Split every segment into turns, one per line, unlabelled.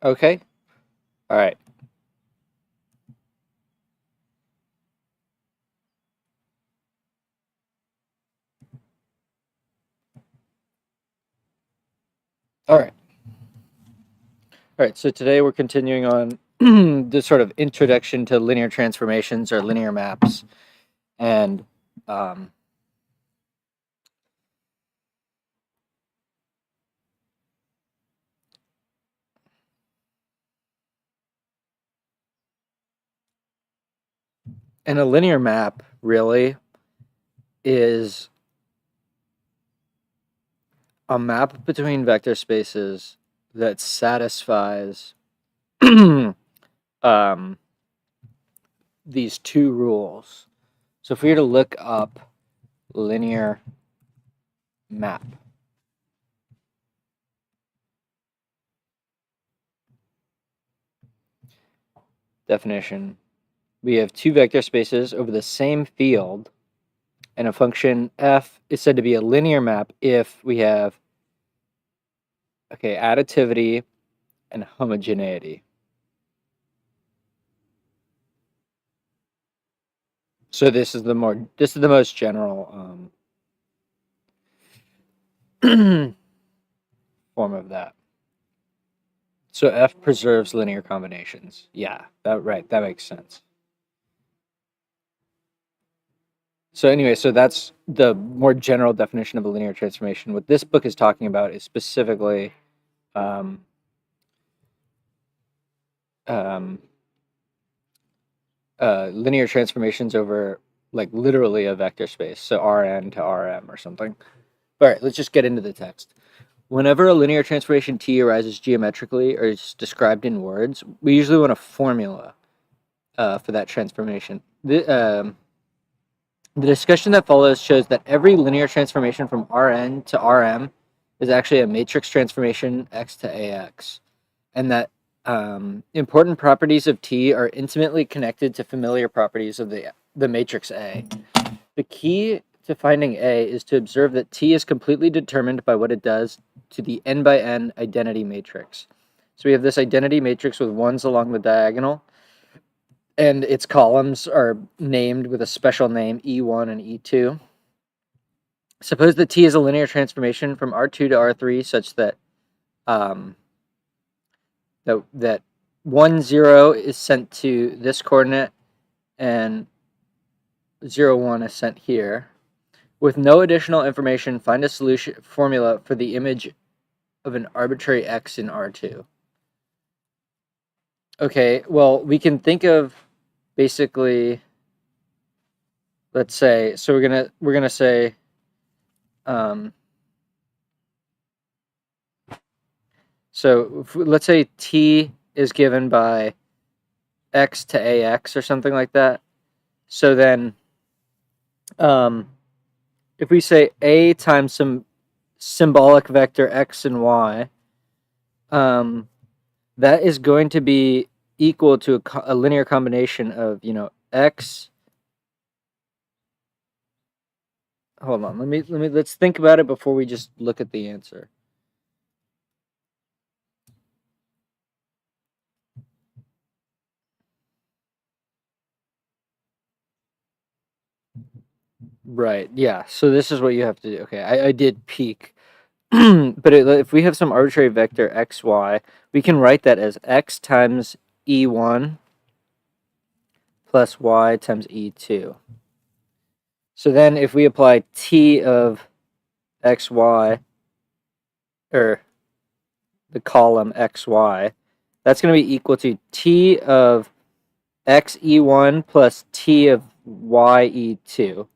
Okay. All right. All right. All right. So today we're continuing on this sort of introduction to linear transformations or linear maps, and um, and a linear map really is a map between vector spaces that satisfies um, these two rules. So if we were to look up linear map, definition, we have two vector spaces over the same field, and a function f is said to be a linear map if we have, okay, additivity and homogeneity. So this is the most general form of that. So f preserves linear combinations. Yeah, that makes sense. So anyway, so that's the more general definition of a linear transformation. What this book is talking about is specifically um, um, linear transformations over like literally a vector space, so Rn to Rm or something. All right, let's just get into the text. Whenever a linear transformation T arises geometrically or is described in words, we usually want a formula for that transformation. The discussion that follows shows that every linear transformation from Rn to Rm is actually a matrix transformation x to ax, and that important properties of T are intimately connected to familiar properties of the matrix A. The key to finding A is to observe that T is completely determined by what it does to the n by n identity matrix. So we have this identity matrix with ones along the diagonal, and its columns are named with a special name, E1 and E2. Suppose that T is a linear transformation from R2 to R3 such that that 1, 0 is sent to this coordinate and 0, 1 is sent here. With no additional information, find a solution formula for the image of an arbitrary x in R2. Okay, well, we can think of basically, let's say, so we're gonna say so let's say T is given by x to ax or something like that. So then if we say a times some symbolic vector x and y, that is going to be equal to a linear combination of, x. Hold on, let's think about it before we just look at the answer. Right, yeah, so this is what you have to do. Okay, I did peek. But if we have some arbitrary vector xy, we can write that as x times e1 plus y times e2. So then if we apply t of xy, or the column xy, that's going to be equal to t of x e1 plus t of y e2.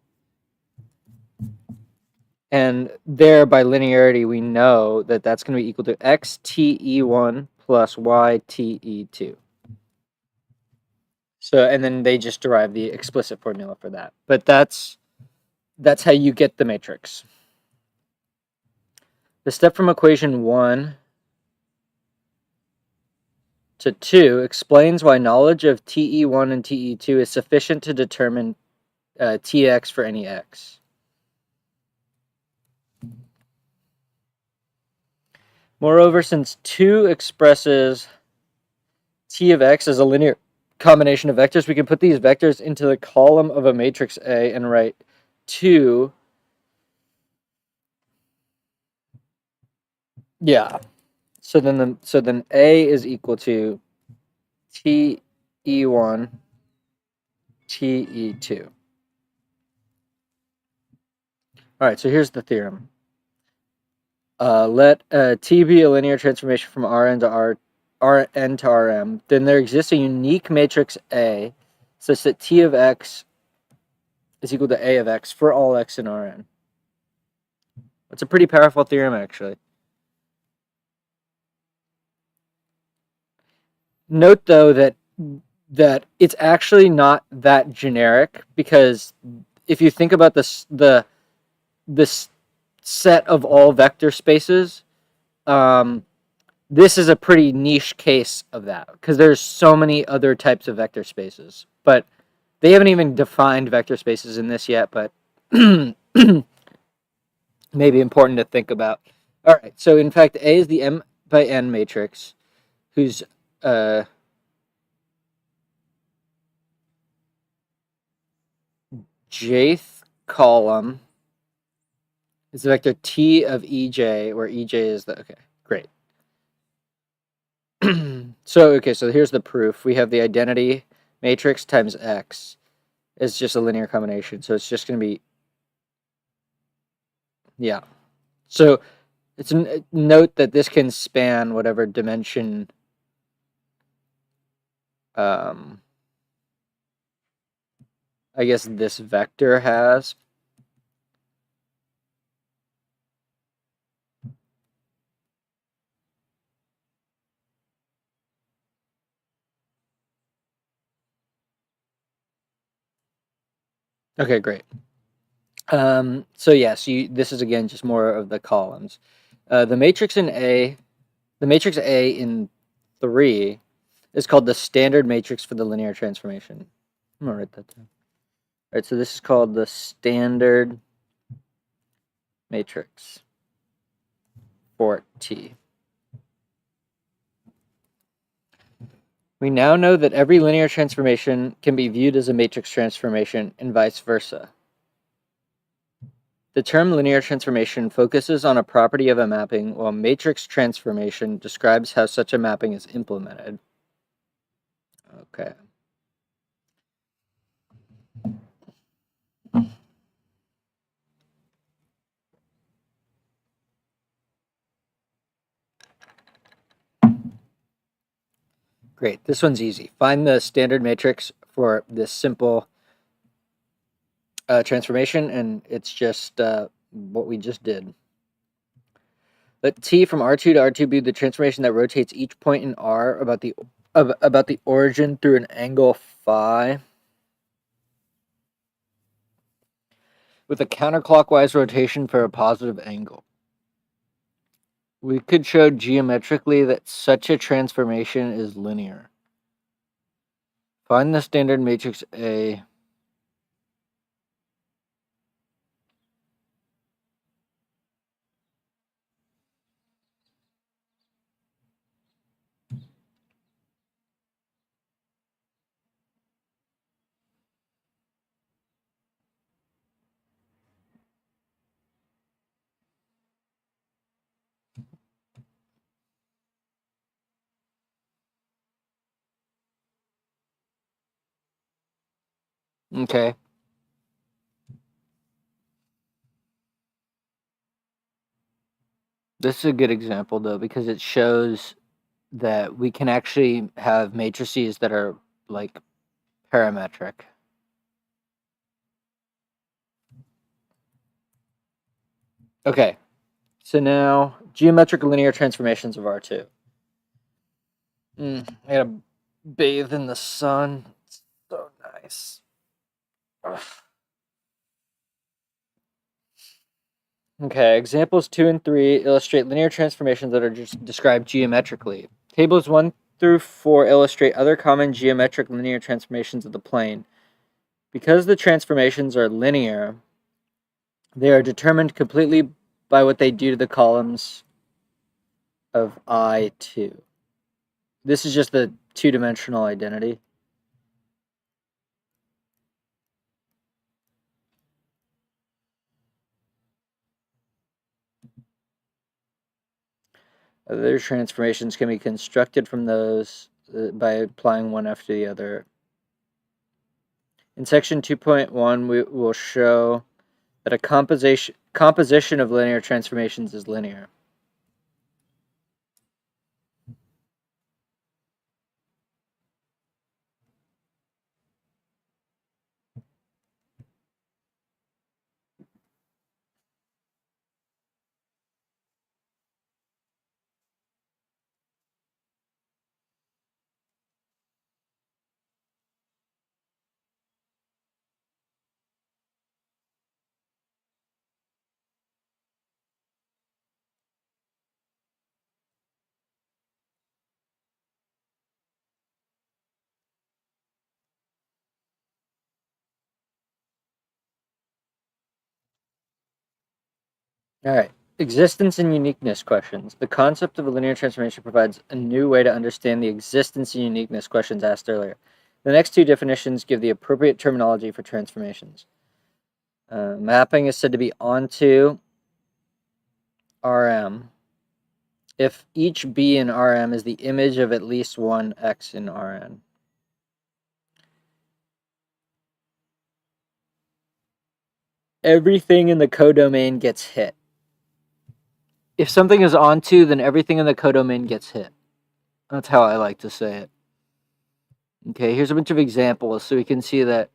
And there, by linearity, we know that that's going to be equal to x t e1 plus y t e2. So, and then they just derive the explicit formula for that. But that's how you get the matrix. The step from equation 1 to 2 explains why knowledge of TE1 and TE2 is sufficient to determine Tx for any x. Moreover, since 2 expresses T of x is a linear combination of vectors, we can put these vectors into the column of a matrix A and write 2. Yeah. So then A is equal to TE1 TE2. All right, so here's the theorem. Let T be a linear transformation from Rn to Rn to Rm. Then there exists a unique matrix A such that T of x is equal to A of x for all x in Rn. It's a pretty powerful theorem, actually. Note, though, that it's actually not that generic, because if you think about this set of all vector spaces, this is a pretty niche case of that, because there's so many other types of vector spaces, but they haven't even defined vector spaces in this yet, but maybe important to think about. All right, so in fact, A is the m by n matrix whose jth column is the vector T of EJ, where EJ is the, okay, great. So here's the proof. We have the identity matrix times X. It's just a linear combination, so it's just going to be, yeah. So it's note that this can span whatever dimension I guess this vector has. Okay, great. So yes, this is again just more of the columns. The matrix A in 3 is called the standard matrix for the linear transformation. I'm gonna write that down. All right, so this is called the standard matrix for T. We now know that every linear transformation can be viewed as a matrix transformation and vice versa. The term linear transformation focuses on a property of a mapping, while matrix transformation describes how such a mapping is implemented. Okay. Great. This one's easy. Find the standard matrix for this simple transformation, and it's just what we just did. Let T from R2 to R2 be the transformation that rotates each point in R about the origin through an angle phi with a counterclockwise rotation for a positive angle. We could show geometrically that such a transformation is linear. Find the standard matrix A. Okay. This is a good example, though, because it shows that we can actually have matrices that are like parametric. Okay, so now geometric linear transformations of R2. I gotta bathe in the sun. It's so nice. Ugh. Okay, examples 2 and 3 illustrate linear transformations that are just described geometrically. Tables 1 through 4 illustrate other common geometric linear transformations of the plane. Because the transformations are linear, they are determined completely by what they do to the columns of I2. This is just the two-dimensional identity. Other transformations can be constructed from those by applying one after the other. In section 2.1, we will show that a composition of linear transformations is linear. All right. Existence and uniqueness questions. The concept of a linear transformation provides a new way to understand the existence and uniqueness questions asked earlier. The next two definitions give the appropriate terminology for transformations. Mapping is said to be onto Rm if each B in Rm is the image of at least one X in Rn. Everything in the codomain gets hit. If something is onto, then everything in the codomain gets hit. That's how I like to say it. Okay, here's a bunch of examples so we can see that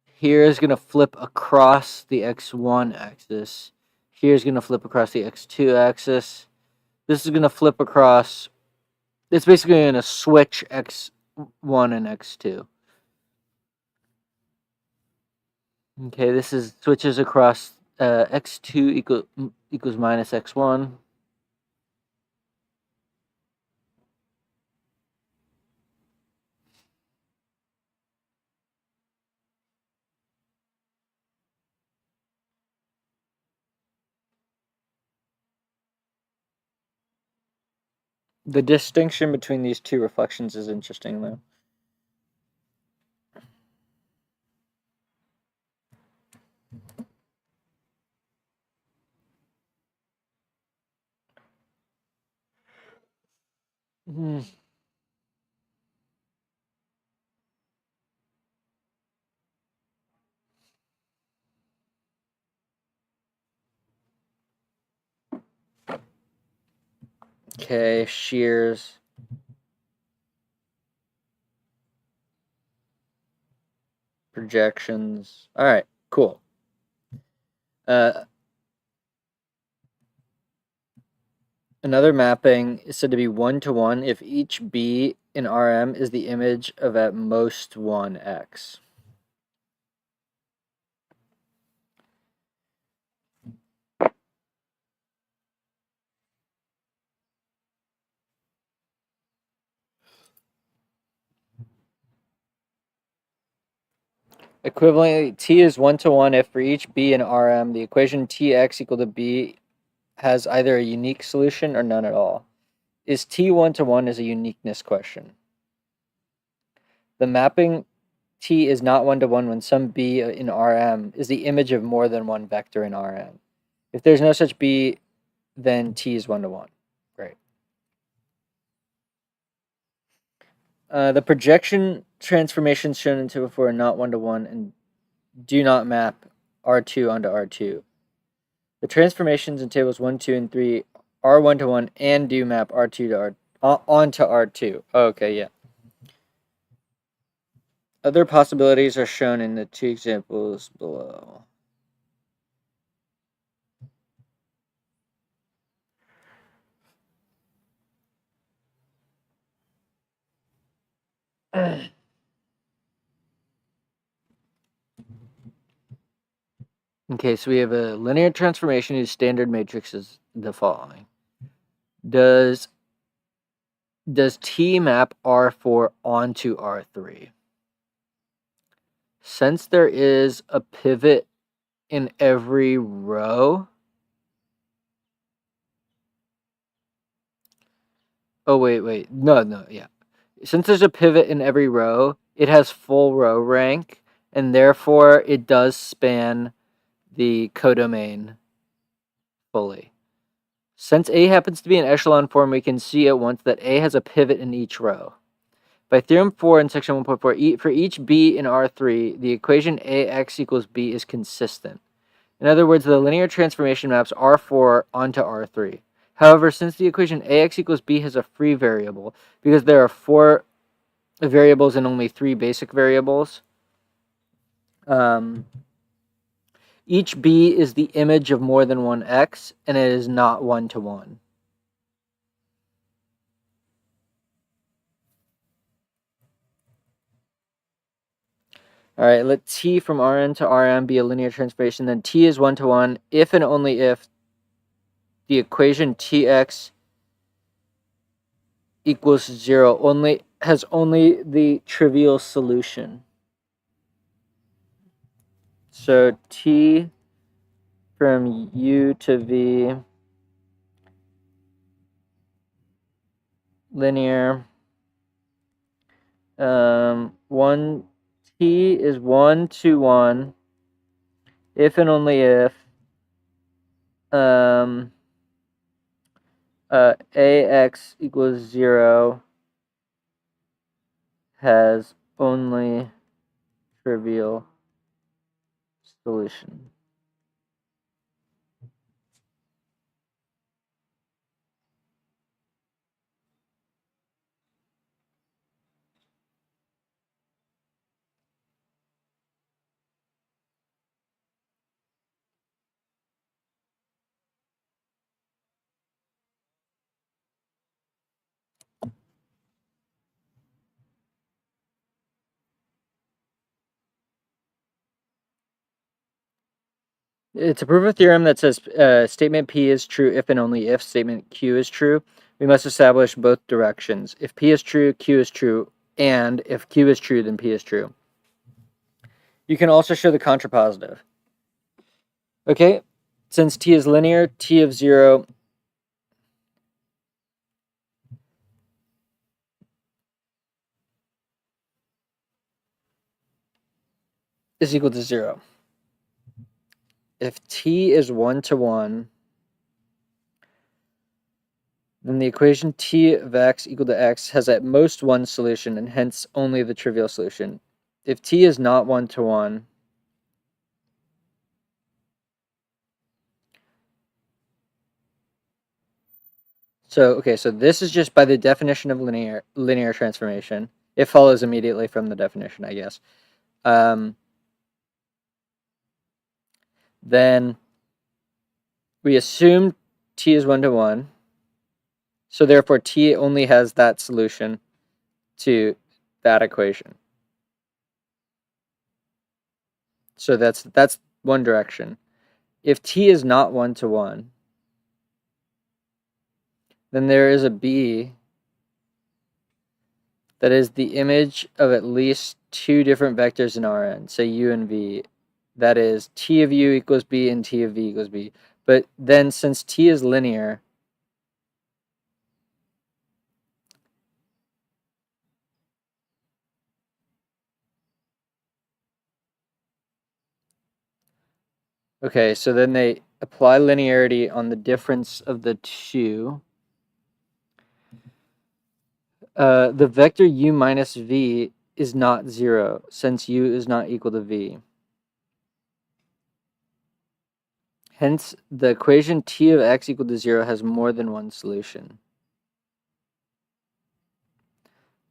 here is going to flip across the x1 axis. Here's going to flip across the x2 axis. This is going to flip across. It's basically going to switch x1 and x2. Okay, this is switches across x2 equals minus x1. The distinction between these two reflections is interesting, though. Okay, shears. Projections. All right, cool. Another mapping is said to be 1-to-1 if each B in Rm is the image of at most one X. Equivalently, T is 1-to-1 if for each B in Rm, the equation Tx equal to B has either a unique solution or none at all. Is T 1-to-1 is a uniqueness question. The mapping T is not 1-to-1 when some B in Rm is the image of more than one vector in Rm. If there's no such B, then T is 1-to-1. Great. The projection transformations shown in table 4 are not 1-to-1 and do not map R2 onto R2. The transformations in tables 1, 2, and 3 are 1-to-1 and do map R2 to onto R2. Okay, yeah. Other possibilities are shown in the two examples below. Okay, so we have a linear transformation whose standard matrix is the following. Does T map R4 onto R3? Since there is a pivot in every row, Oh, wait. No, yeah. Since there's a pivot in every row, it has full row rank, and therefore it does span the codomain fully. Since A happens to be an echelon form, we can see at once that A has a pivot in each row. By Theorem 4 in section 1.4, for each B in R3, the equation AX equals B is consistent. In other words, the linear transformation maps R4 onto R3. However, since the equation AX equals B has a free variable, because there are 4 variables and only 3 basic variables, each B is the image of more than one X, and it is not one-to-one. All right, let T from Rn to Rm be a linear transformation. Then T is one-to-one if and only if the equation Tx equals 0 has only the trivial solution. So T from U to V linear. 1 T is 1-to-1 if and only if AX equals 0 has only trivial solution. It's a proof of theorem that says statement P is true if and only if statement Q is true. We must establish both directions. If P is true, Q is true, and if Q is true, then P is true. You can also show the contrapositive. Okay, since T is linear, T of 0 is equal to 0. If T is 1-to-1, then the equation T of X equal to X has at most one solution, and hence only the trivial solution. If T is not 1-to-1, so this is just by the definition of linear transformation. It follows immediately from the definition, I guess. Then we assume T is 1-to-1, so therefore T only has that solution to that equation. So that's one direction. If T is not 1-to-1, then there is a B that is the image of at least 2 different vectors in Rn, say U and V. That is T of U equals B and T of V equals B. But then since T is linear, okay, so then they apply linearity on the difference of the 2. The vector U minus V is not 0, since U is not equal to V. Hence, the equation T of X equal to 0 has more than one solution.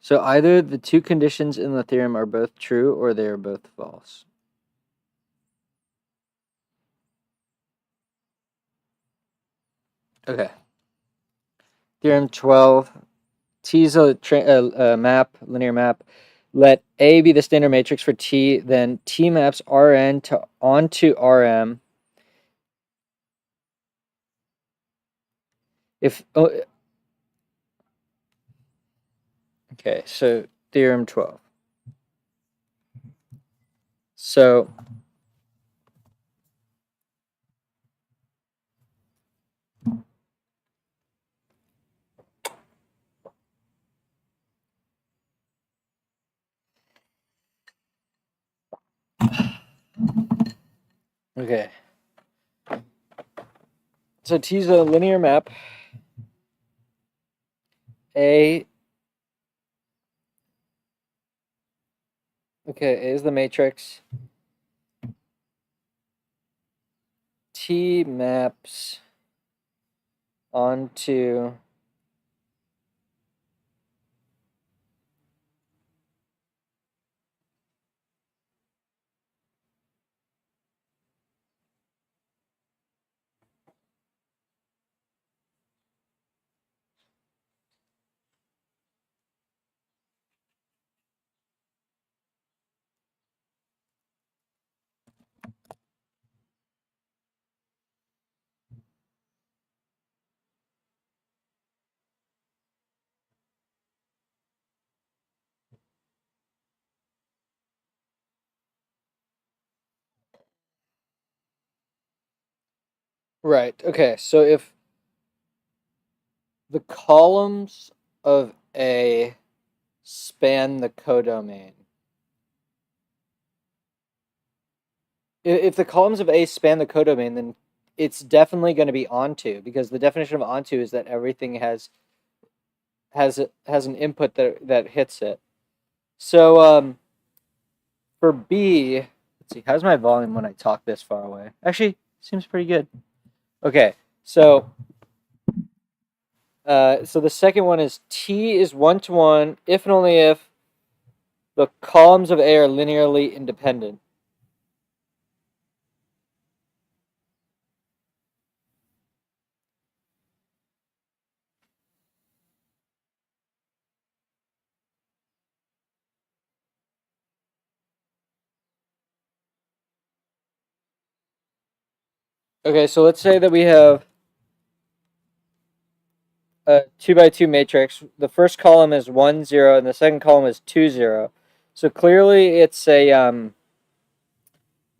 So either the 2 conditions in the theorem are both true or they are both false. Okay. Theorem 12. T is a map, linear map. Let A be the standard matrix for T, then T maps Rn onto Rm. Okay, so theorem 12. So Okay. So T is a linear map. A. Okay, A is the matrix. T maps onto right. Okay, so if the columns of A span the codomain, if the columns of A span the codomain, then it's definitely going to be onto, because the definition of onto is that everything has an input that hits it. So for B, let's see, how's my volume when I talk this far away? Actually, seems pretty good. Okay, so the second one is T is 1-to-1 if and only if the columns of A are linearly independent. Okay, so let's say that we have a 2x2 matrix. The first column is 1, 0, and the second column is 2, 0. So clearly it's they're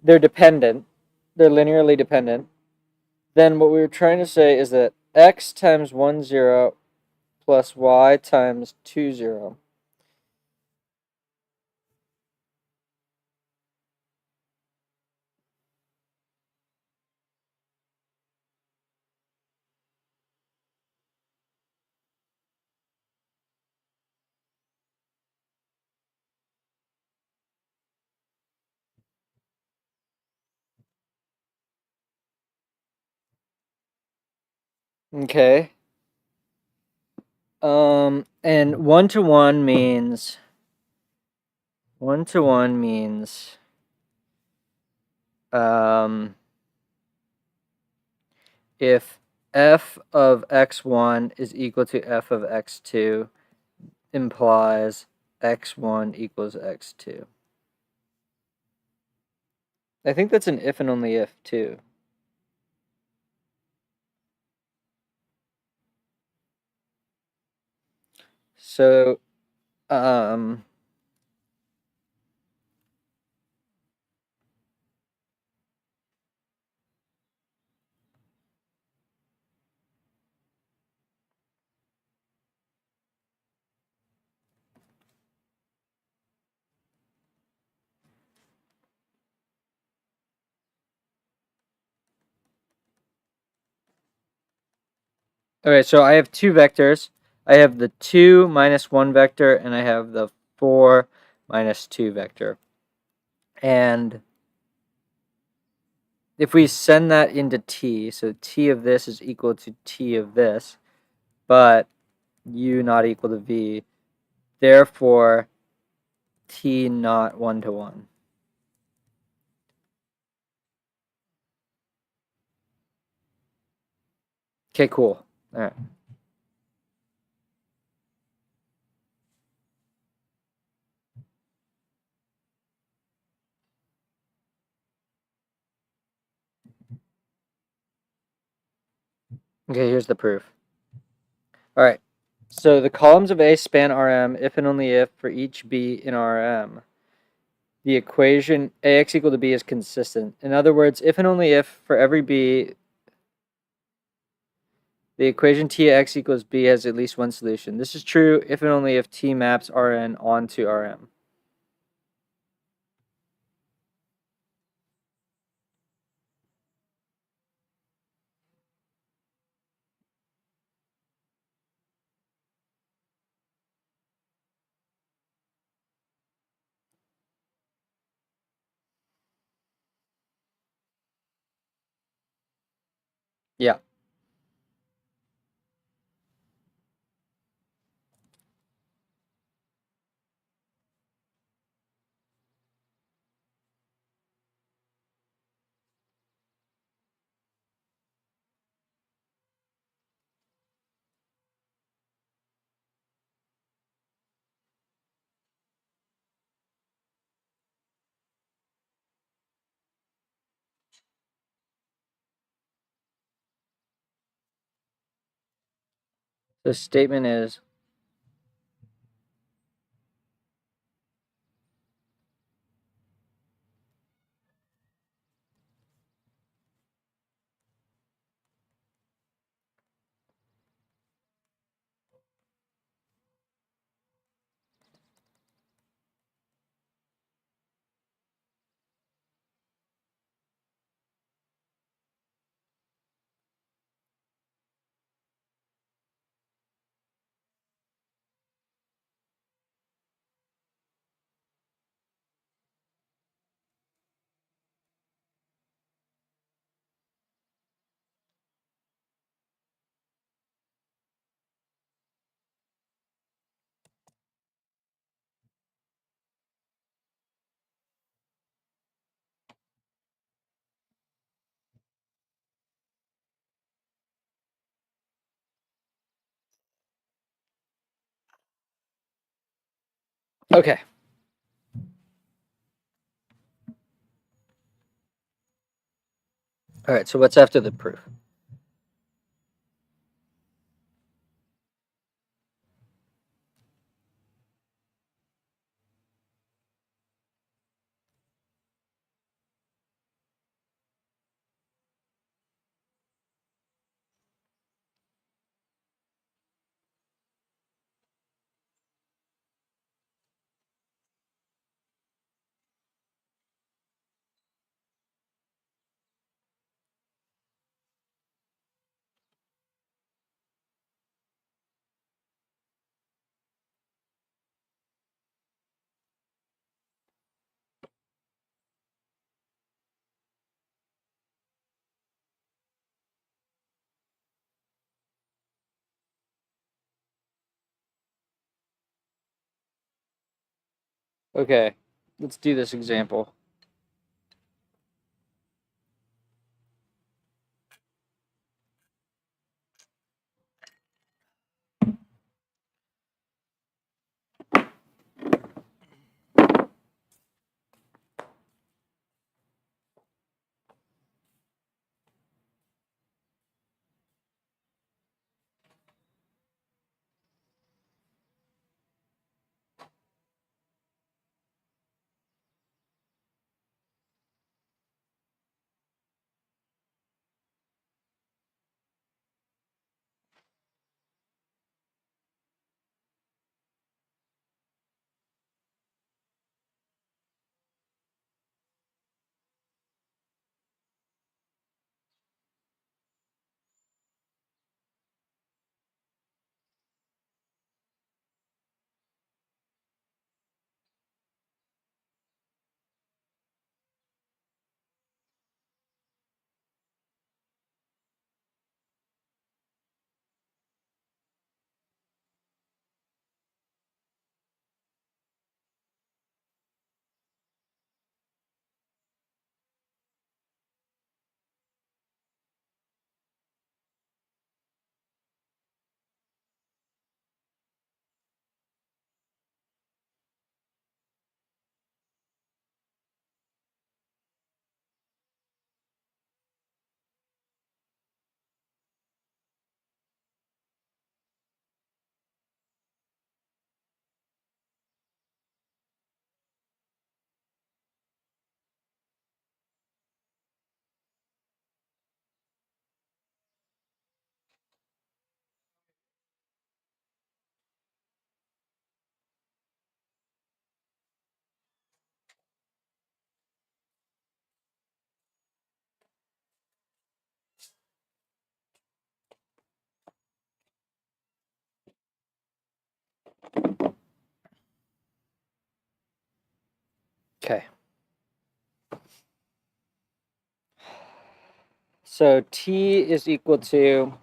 dependent. They're linearly dependent. Then what we were trying to say is that x times 1, 0 plus y times 2, 0. Okay. And 1-to-1 means 1-to-1 means if f of x1 is equal to f of x2 implies x1 equals x2. I think that's an if and only if too. So okay, so I have two vectors. I have the 2 minus 1 vector, and I have the 4 minus 2 vector. And if we send that into t, so t of this is equal to t of this, but u not equal to v, therefore t not 1-to-1. Okay, cool. All right. Okay, here's the proof. All right. So the columns of A span Rm if and only if for each B in Rm. The equation Ax equal to B is consistent. In other words, if and only if for every B, the equation Tx equals B has at least one solution. This is true if and only if T maps Rn onto Rm. Yeah. The statement is okay. All right, so what's after the proof? Okay, let's do this example. Okay. So T is equal to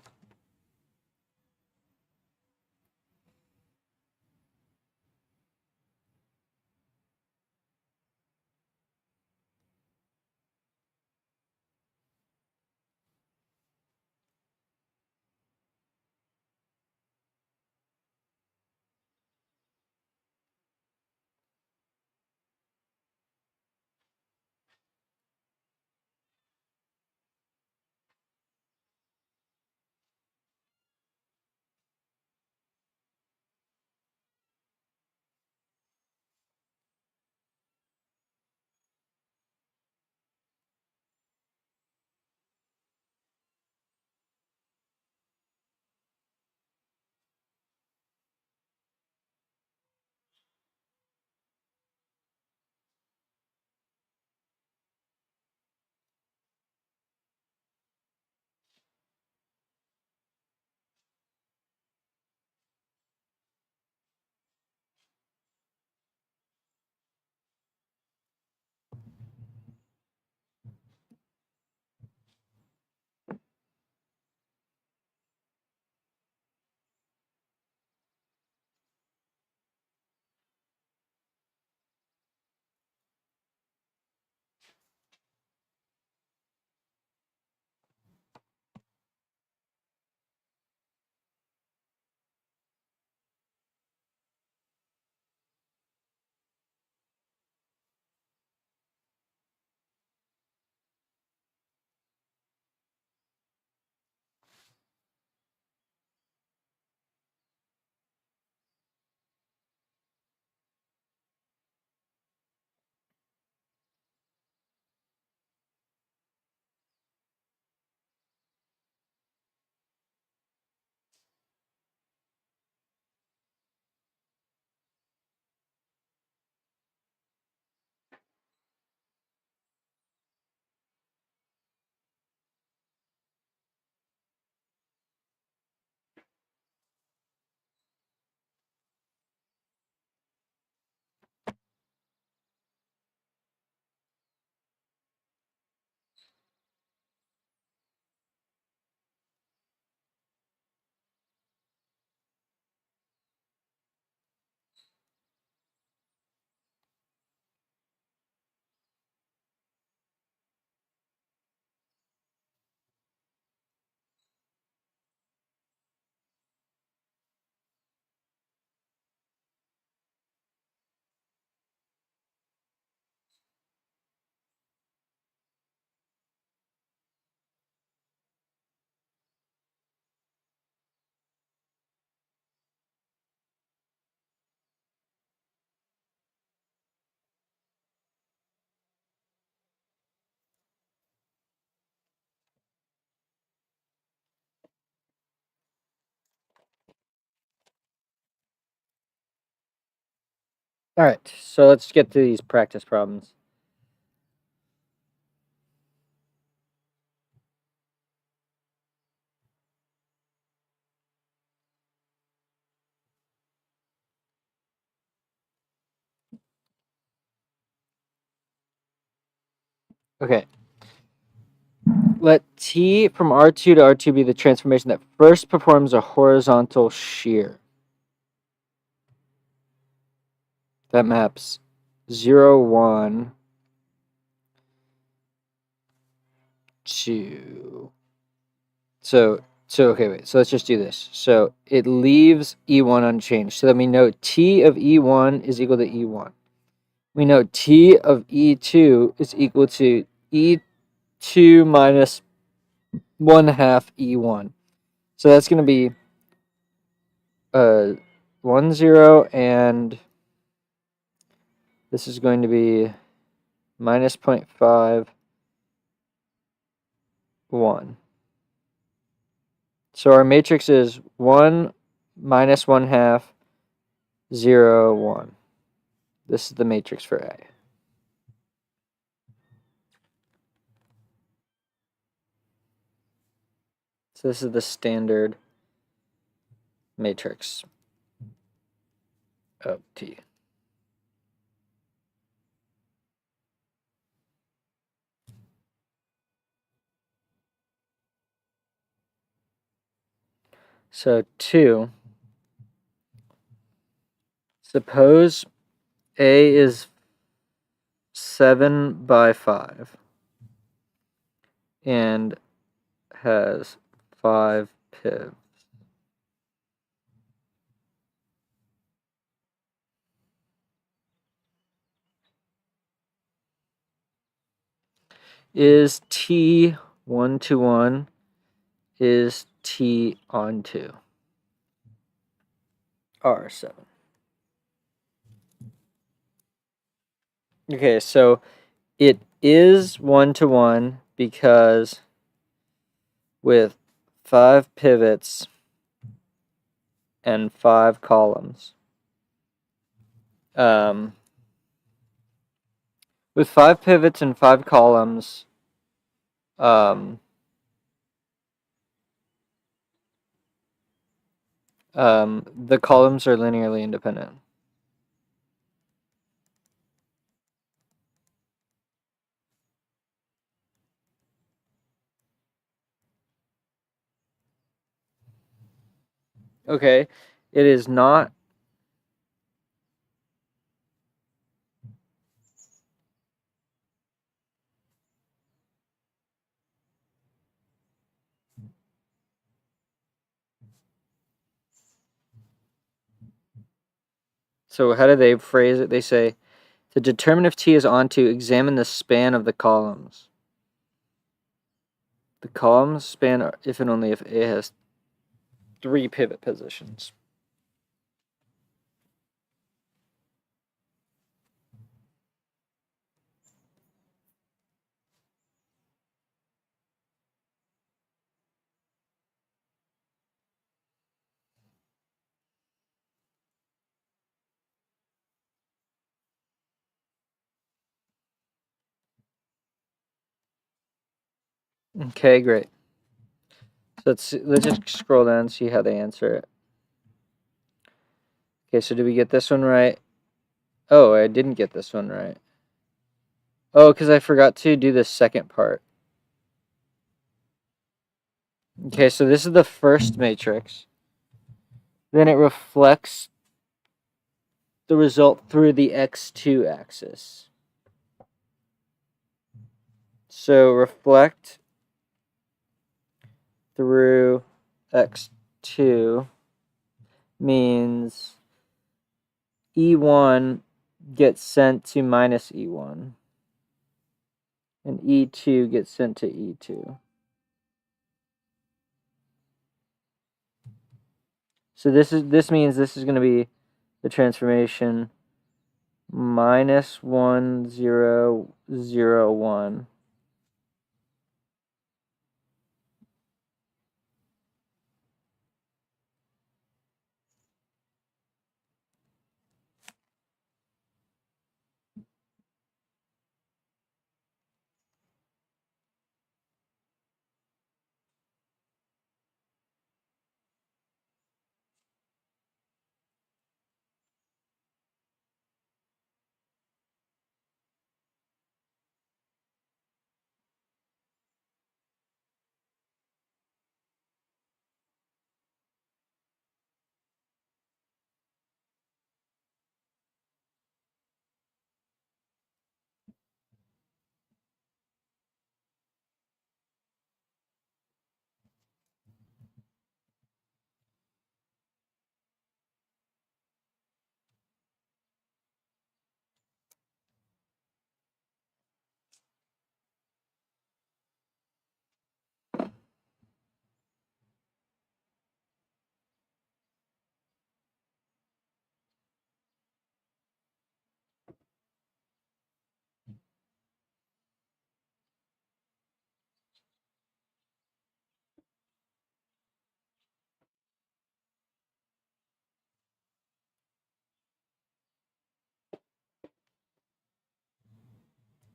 all right. So let's get to these practice problems. Okay. Let T from R2 to R2 be the transformation that first performs a horizontal shear. That maps 0, 1 to. So okay, wait. So let's just do this. So it leaves E1 unchanged. So then we know T of E1 is equal to E1. We know T of E2 is equal to E2 minus 1/2 E1. So that's going to be 1, 0, and this is going to be minus 0.5, 1. So our matrix is 1 minus 1/2, 0, 1. This is the matrix for A. So this is the standard matrix of T. So 2. Suppose A is 7 by 5 and has 5 pivs. Is T 1 to 1? Is T onto R7? Okay, so it is 1 to 1 because with 5 pivots and 5 columns. With 5 pivots and 5 columns, the columns are linearly independent. Okay, it is not. So how do they phrase it? They say, to determine if T is onto, examine the span of the columns. The columns span if and only if A has 3 pivot positions. Okay, great. So let's just scroll down and see how they answer it. Okay, so did we get this one right? Oh, I didn't get this one right. Oh, because I forgot to do the second part. Okay, so this is the first matrix. Then it reflects the result through the x2 axis. So reflect through x2 means E1 gets sent to minus E1 and E2 gets sent to E2. So this means this is going to be the transformation minus 1, 0, 0, 1.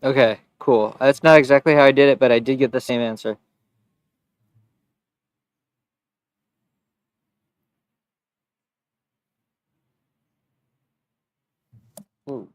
Okay, cool. That's not exactly how I did it, but I did get the same answer. Ooh.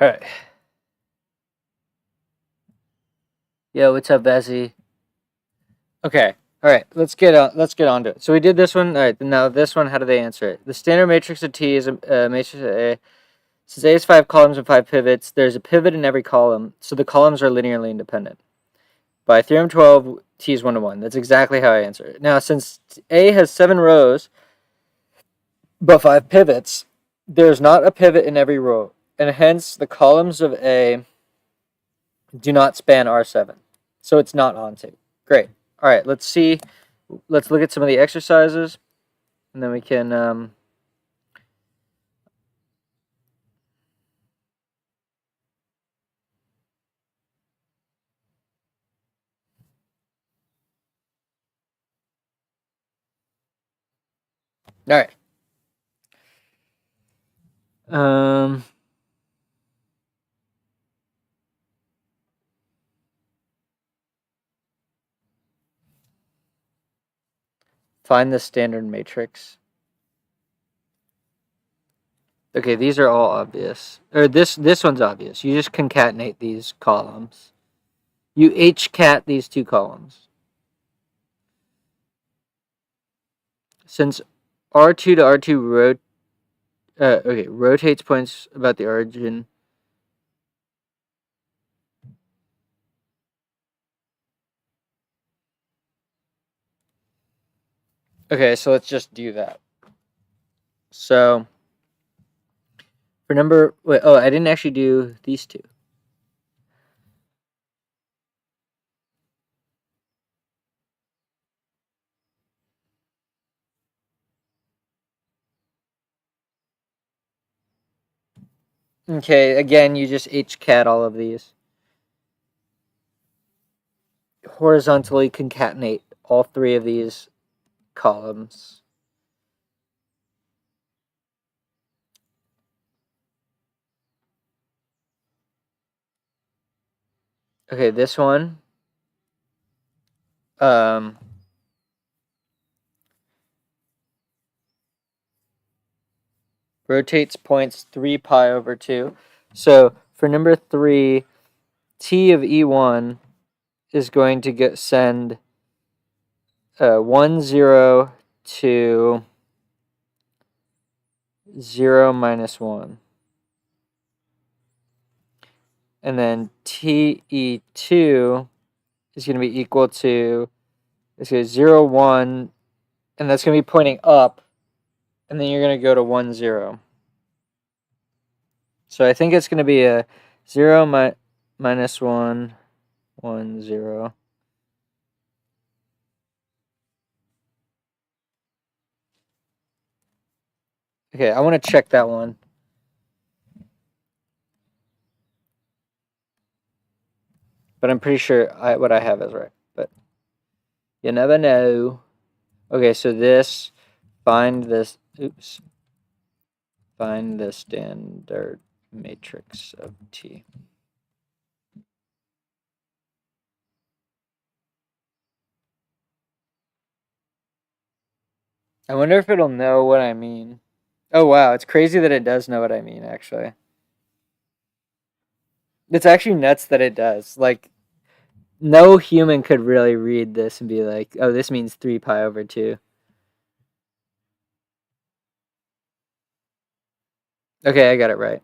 All right. Yo, what's up, Bessie? Okay. All right. Let's get on to it. So we did this one. All right. Now this one. How do they answer it? The standard matrix of T is a matrix of A. Since A is 5 columns and 5 pivots, there's a pivot in every column, so the columns are linearly independent. By theorem 12, T is 1 to 1. That's exactly how I answer it. Now, since A has 7 rows but 5 pivots, there's not a pivot in every row, and hence the columns of A do not span R7. So it's not onto. Great. All right, let's see. Let's look at some of the exercises, and then we can all right. Find the standard matrix. Okay, these are all obvious. Or this one's obvious. You just concatenate these columns. You h-cat these two columns. Since R2 to R2 rotates points about the origin. Okay, so let's just do that. So for number, I didn't actually do these two. Okay, again, you just h-cat all of these. Horizontally concatenate all three of these columns. Okay, this one. Rotates points 3 pi over 2. So for number 3, T of E1 is going to send 1, 0 to 0 minus 1. And then TE2 is going to be equal to, it's going to 0, 1, and that's going to be pointing up, and then you're going to go to 1, 0. So I think it's going to be a 0 minus 1, 1, 0. Okay, I want to check that one. But I'm pretty sure what I have is right. But you never know. Okay, so this, find the standard matrix of T. I wonder if it'll know what I mean. Oh, wow, it's crazy that it does know what I mean, actually. It's actually nuts that it does. Like, no human could really read this and be like, oh, this means 3 pi over 2. Okay, I got it right.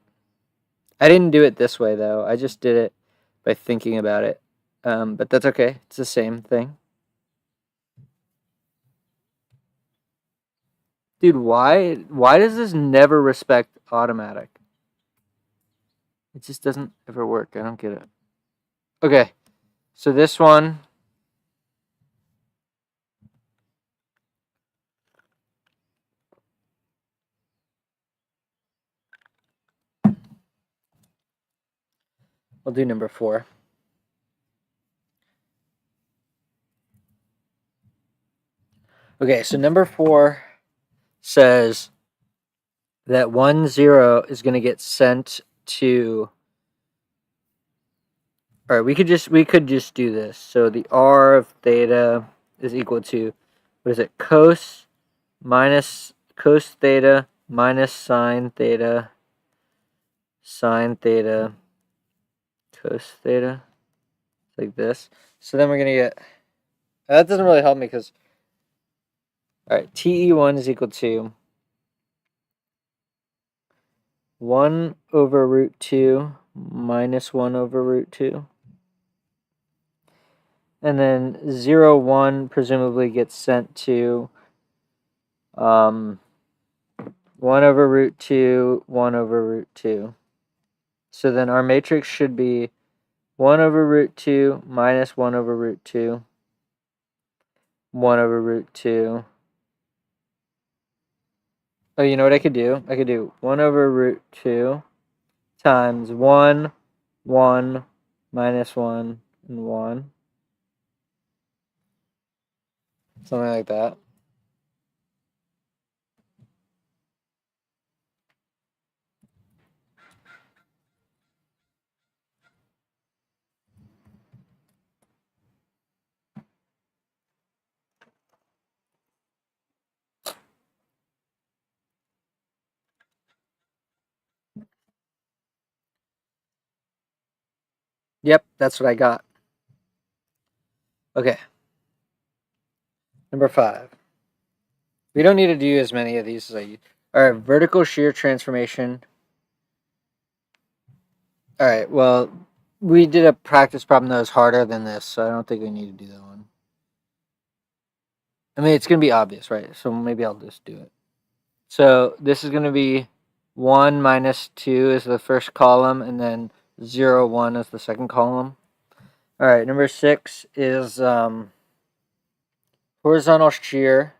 I didn't do it this way, though. I just did it by thinking about it. But that's okay. It's the same thing. Dude, why does this never respect automatic? It just doesn't ever work. I don't get it. Okay, so this one. We'll do number 4. Okay, so number 4 says that 1, 0 is going to get sent to. All right, we could just do this. So the R of theta is equal to, what is it? Cos theta minus sine theta sine theta, cos theta, like this. So then we're going to get, that doesn't really help me because, all right, TE1 is equal to 1 over root 2 minus 1 over root 2. And then 0, 1 presumably gets sent to 1 over root 2, 1 over root 2. So then our matrix should be 1 over root 2 minus 1 over root 2, 1 over root 2. Oh, you know what I could do? I could do 1 over root 2 times 1, 1, minus 1, and 1. Something like that. Yep, that's what I got. Okay. Number 5. We don't need to do as many of these as I use. All right, vertical shear transformation. All right, well, we did a practice problem that was harder than this, so I don't think we need to do that one. I mean, it's going to be obvious, right? So maybe I'll just do it. So this is going to be 1 minus 2 is the first column, and then 0, 1 is the second column. All right, number 6 is horizontal shear.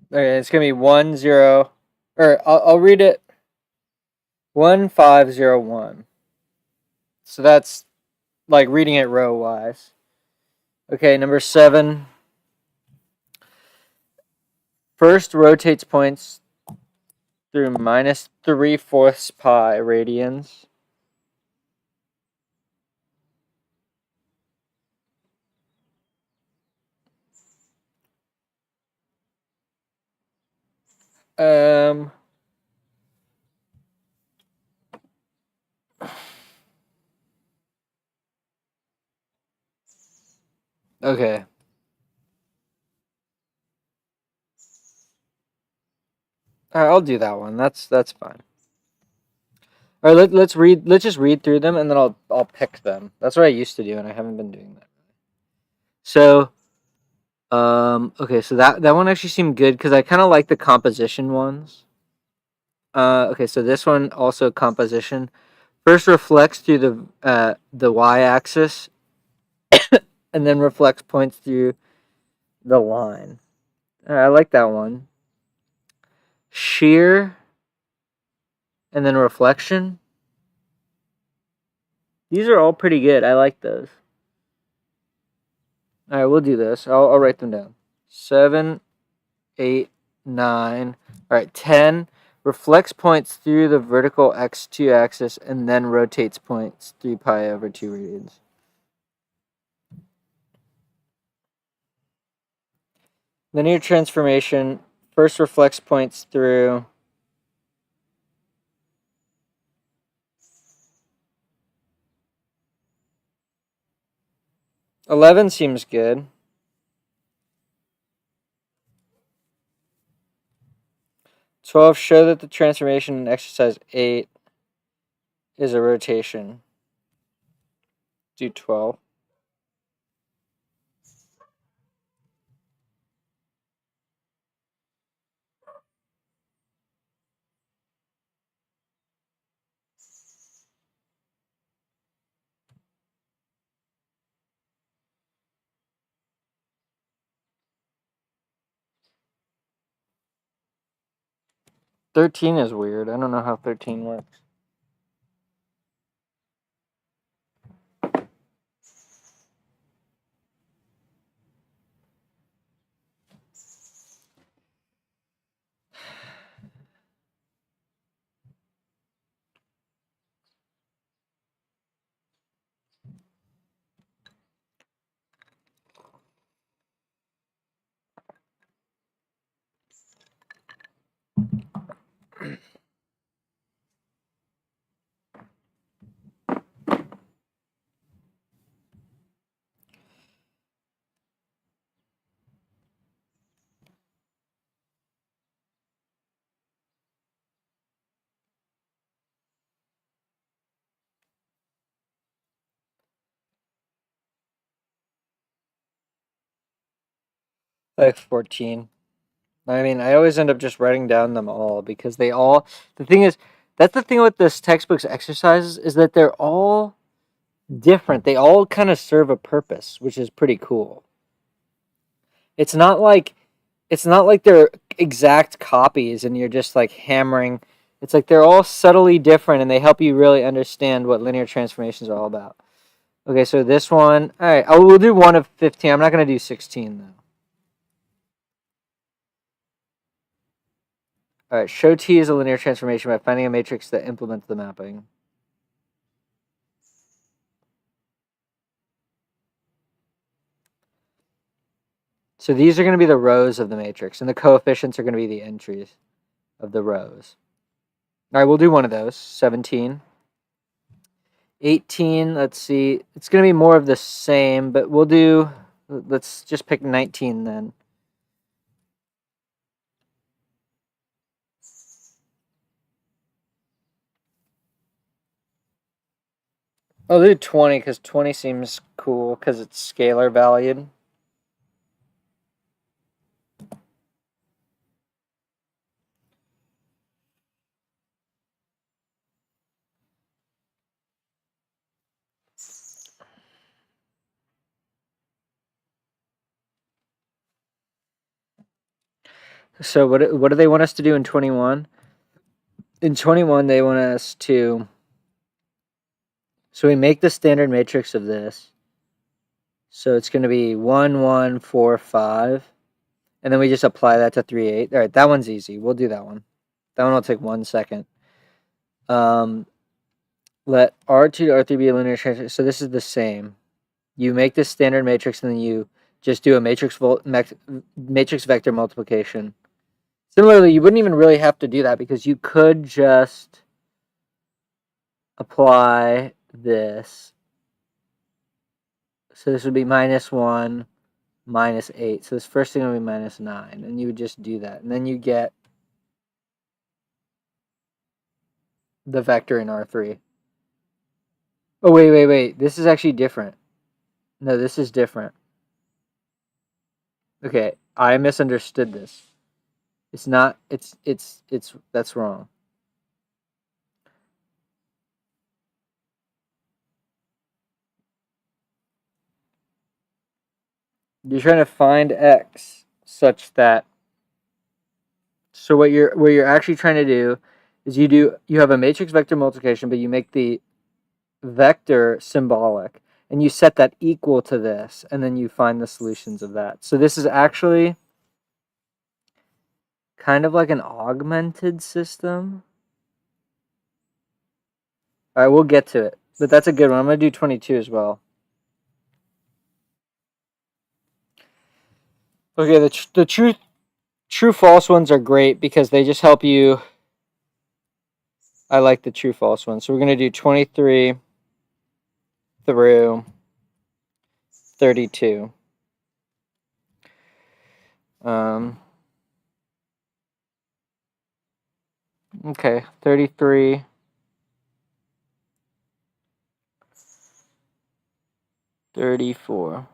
Okay, it's going to be 1, 0, or I'll read it. 1, 5, 0, 1. So that's like reading it row wise. Okay, number 7. First rotates points through minus 3/4 pi radians. Okay. All right, I'll do that one. That's fine. All right, let's read. Let's just read through them, and then I'll pick them. That's what I used to do, and I haven't been doing that. So, okay, so that one actually seemed good because I kind of like the composition ones. Okay, so this one also composition. First reflects through the y-axis, and then reflects points through the line. I like that one. Shear, and then reflection. These are all pretty good. I like those. All right, we'll do this. I'll write them down. 7, 8, 9. All right, 10 reflects points through the vertical x2 axis and then rotates points 3 pi over 2 radians. Linear transformation first reflects points through 11 seems good. 12 show that the transformation in exercise 8 is a rotation. Do 12. 13 is weird. I don't know how 13 works. Like 14. I mean, I always end up just writing down them all because they all. The thing is, that's the thing with this textbook's exercises is that they're all different. They all kind of serve a purpose, which is pretty cool. It's not like they're exact copies and you're just like hammering. It's like they're all subtly different and they help you really understand what linear transformations are all about. Okay, so this one, all right, we'll do one of 15. I'm not going to do 16 though. All right, show T is a linear transformation by finding a matrix that implements the mapping. So these are going to be the rows of the matrix, and the coefficients are going to be the entries of the rows. All right, we'll do one of those, 17. 18, let's see. It's going to be more of the same, but let's just pick 19 then. I'll do 20 because 20 seems cool because it's scalar valued. So what do they want us to do in 21? In 21, they want us to... So we make the standard matrix of this. So it's going to be 1, 1, 4, 5. And then we just apply that to 3, 8. All right, that one's easy. We'll do that one. That one will take 1 second. Let R2 to R3 be a linear transformation. So this is the same. You make this standard matrix and then you just do a matrix vector multiplication. Similarly, you wouldn't even really have to do that because you could just apply this. So this would be -1, -8. So this first thing would be -9. And you would just do that. And then you get the vector in R3. Oh, wait. This is actually different. No, this is different. Okay, I misunderstood this. It's not, that's wrong. You're trying to find x such that, so what you're actually trying to do is you have a matrix vector multiplication, but you make the vector symbolic and you set that equal to this and then you find the solutions of that. So this is actually kind of like an augmented system. All right, we'll get to it, but that's a good one. I'm going to do 22 as well. Okay, the true false ones are great because they just help you. I like the true false ones. So we're going to do 23 through 32. Okay, 33. 34.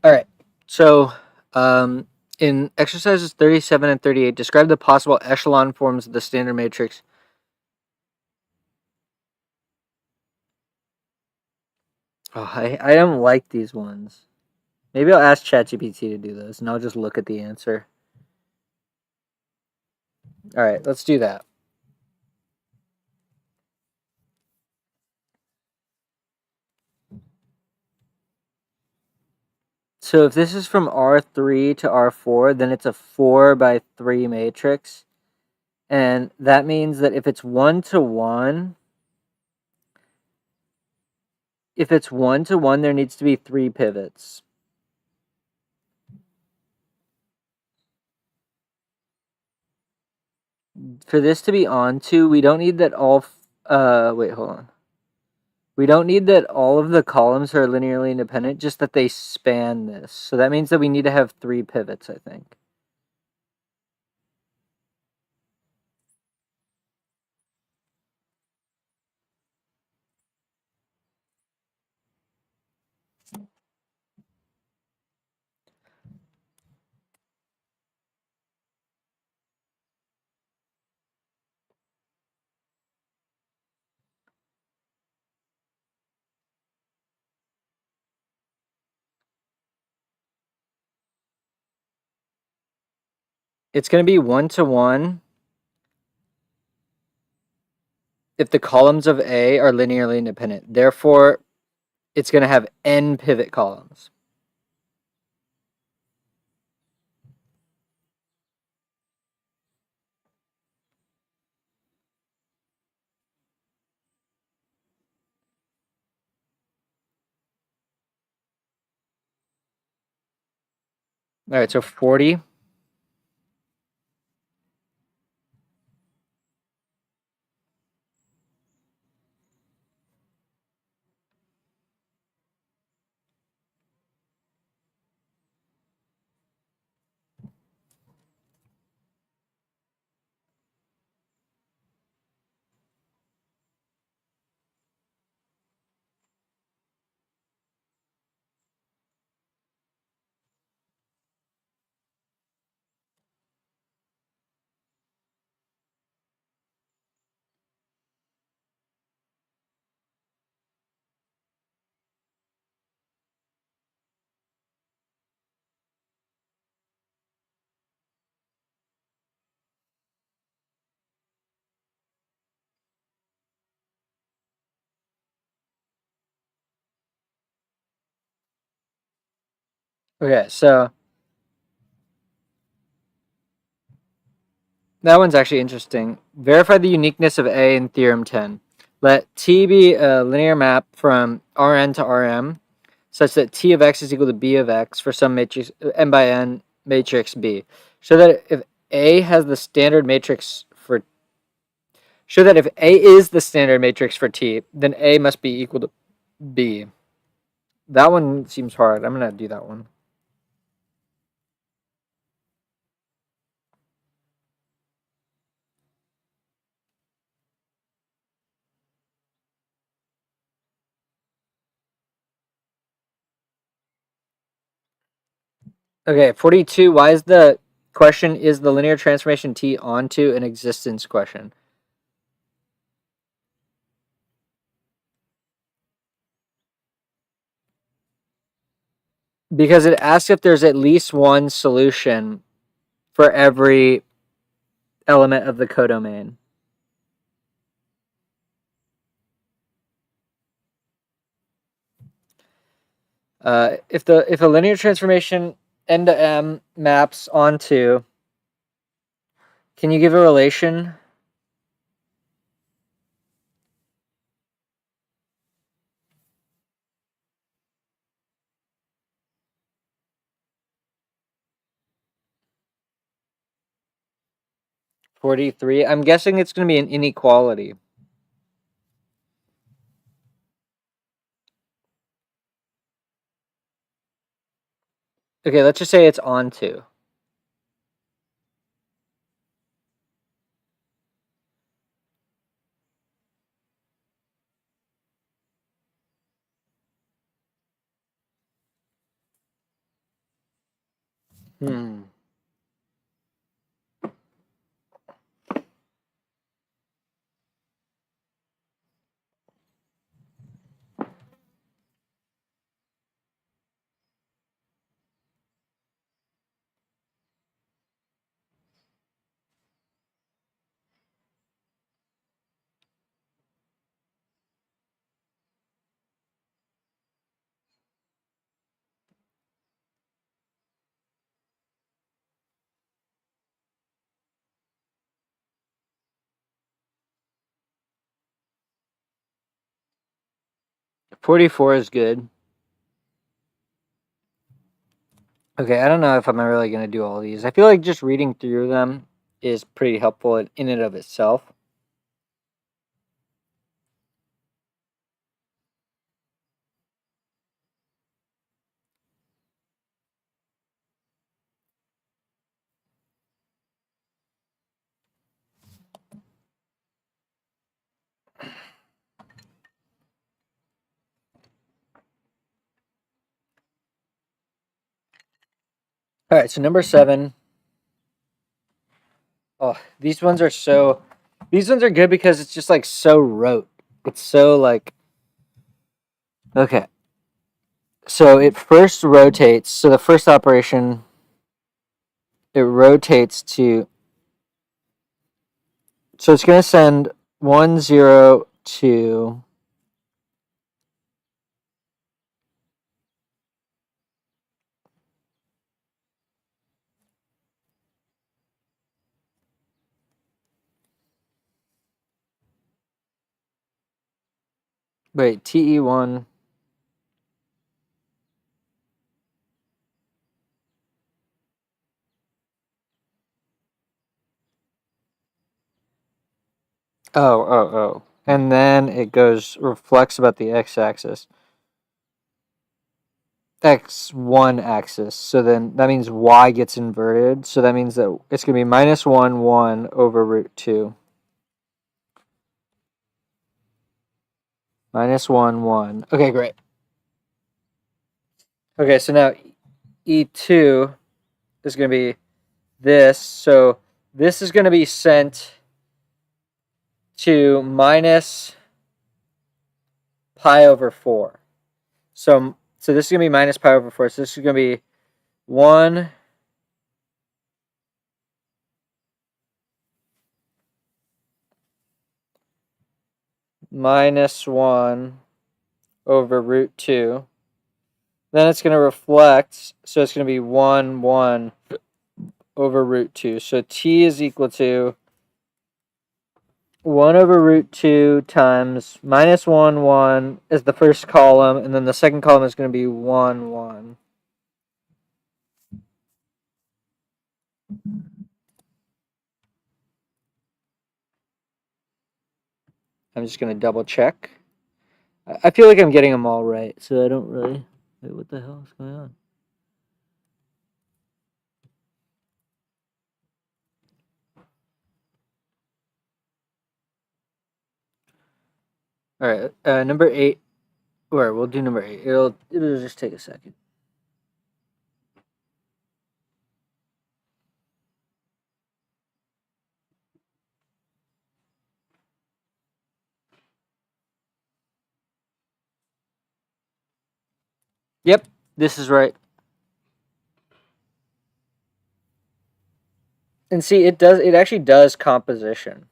All right. So, in exercises 37 and 38, describe the possible echelon forms of the standard matrix. Oh, I don't like these ones. Maybe I'll ask ChatGPT to do this, and I'll just look at the answer. All right, let's do that. So if this is from R3 to R4, then it's a 4 by 3 matrix. And that means that if it's 1 to 1, there needs to be 3 pivots. For this to be onto, we don't need that all wait, hold on. We don't need that all of the columns are linearly independent, just that they span this. So that means that we need to have 3 pivots, I think. It's going to be 1 to 1 if the columns of A are linearly independent. Therefore, it's going to have n pivot columns. All right, so 40. Okay, so that one's actually interesting. Verify the uniqueness of A in theorem 10. Let T be a linear map from Rn to Rm such that T of x is equal to B of x for some matrix n by n matrix B. Show that if A has the standard matrix for show that if A is the standard matrix for T, then A must be equal to B. That one seems hard. I'm gonna do that one. Okay, 42. Why is the question is the linear transformation T onto an existence question? Because it asks if there's at least one solution for every element of the codomain. If a linear transformation n to m maps onto, can you give a relation? $43. I'm guessing it's going to be an inequality. Okay, let's just say it's onto. Hmm. .44 is good. Okay, I don't know if I'm really going to do all these. I feel like just reading through them is pretty helpful in and of itself. All right, so number 7. Oh, these ones are good because it's just like so rote. It's so like, okay. So it first rotates. So the first operation, it rotates to, so it's going to send 1, 0 to, wait, TE1. Oh. And then it reflects about the x-axis. X1 axis. So then that means y gets inverted. So that means that it's going to be minus 1, 1 over root 2. Minus 1, 1. Okay, great. Okay, so now E2 is going to be this. So this is going to be sent to minus pi over 4. So this is going to be minus pi over 4. So this is going to be 1 minus 1 over root 2. Then it's going to reflect. So it's going to be 1, 1 over root 2. So t is equal to 1 over root 2 times minus 1, 1 is the first column, and then the second column is going to be 1, 1. I'm just going to double check. I feel like I'm getting them all right, so I don't really... Wait, what the hell is going on? All right, number 8. Or we'll do number 8. It'll just take a second. Yep, this is right. And see, it actually does composition.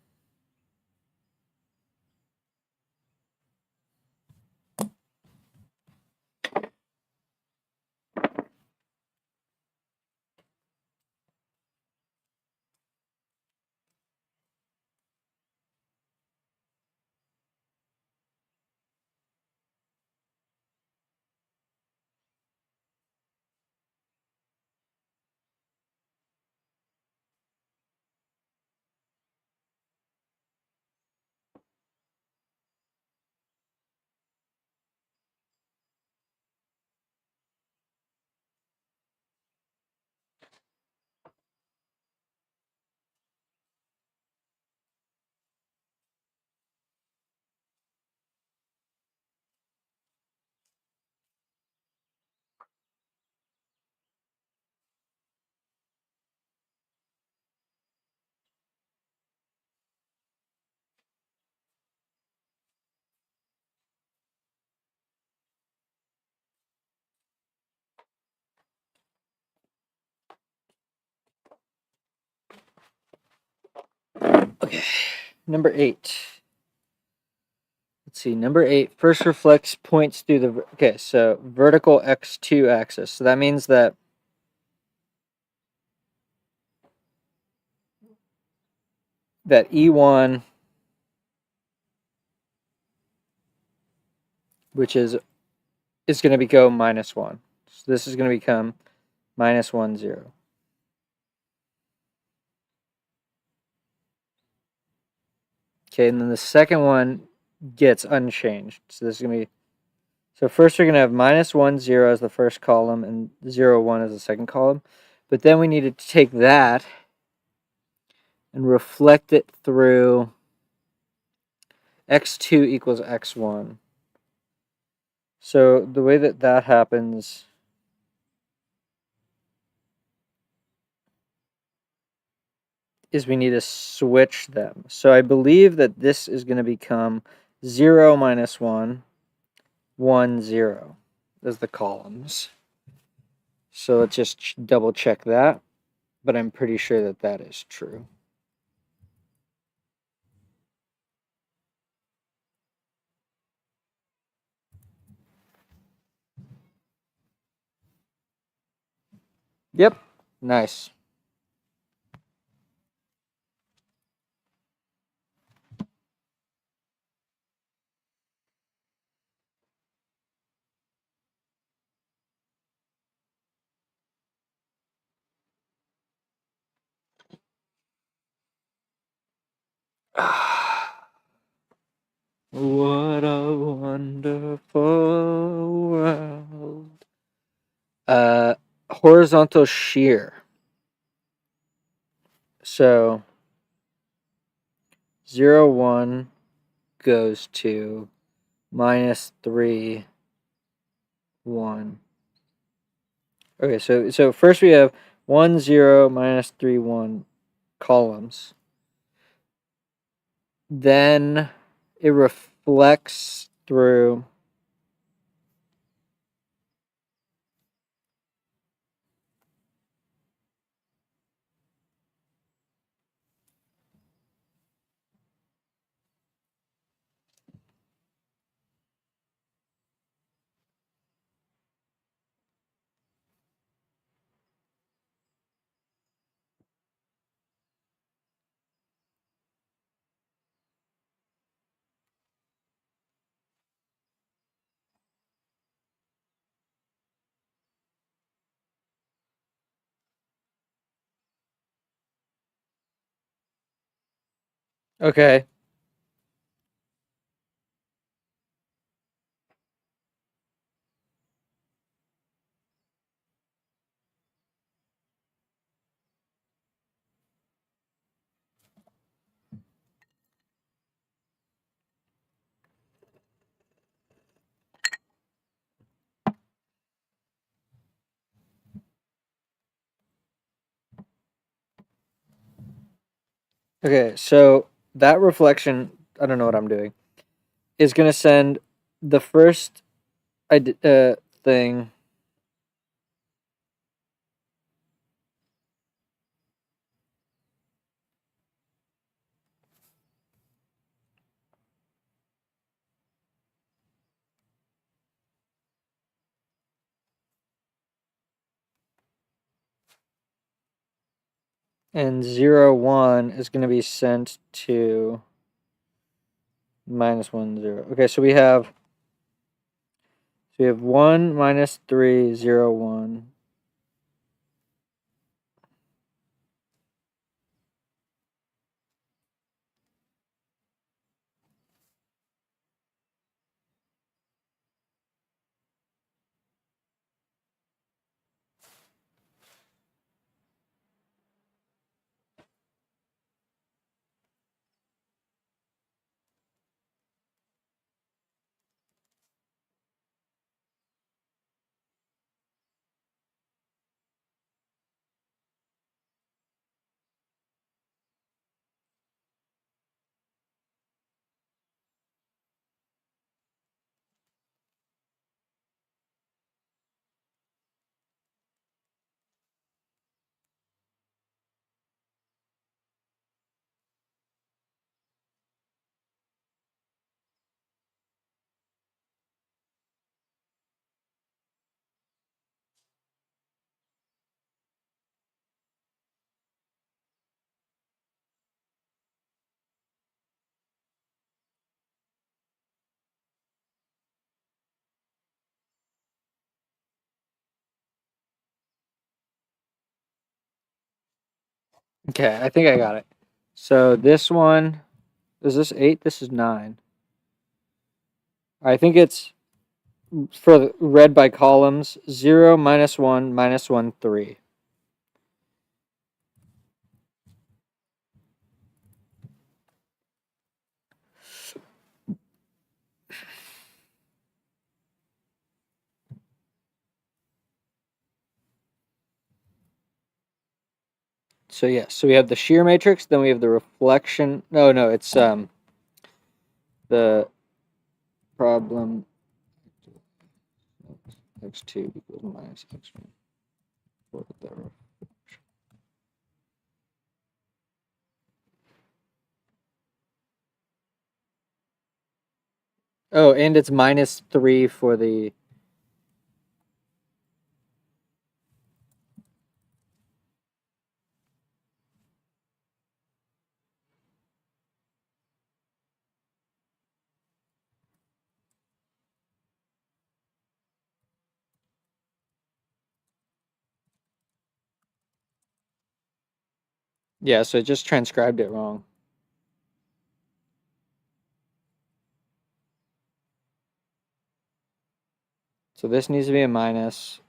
Number 8. Let's see. Number 8. First reflex points through the so vertical x2 axis. So that means that E1, which is going to go -1. So this is going to become -1, 0. Okay, and then the second one gets unchanged. So this is going to be, so first we're going to have -1, 0 as the first column and 0, 1 as the second column. But then we need to take that and reflect it through x2 equals x1. So the way that happens is we need to switch them. So I believe that this is going to become 0, -1, 1, 0 as the columns. So let's just double check that, but I'm pretty sure that that is true. Yep, nice. What a wonderful world. Horizontal shear. So 0, 1 goes to -3, 1. Okay, so first we have 1, 0, -3, 1 columns. Then it reflects through okay. Okay, so that reflection, I don't know what I'm doing, is going to send the first thing and 0, 1 is going to be sent to -1, 0. Okay, so we have 1, -3, 0, 1. Okay, I think I got it. So this one, is this 8? This is 9. I think it's for read by columns 0, -1, -1, 3. So yeah, so we have the shear matrix, then we have the reflection. No, it's the problem x2 equals minus x1. Look at that. Oh, and it's -3 for the. Yeah, so it just transcribed it wrong. So this needs to be a minus.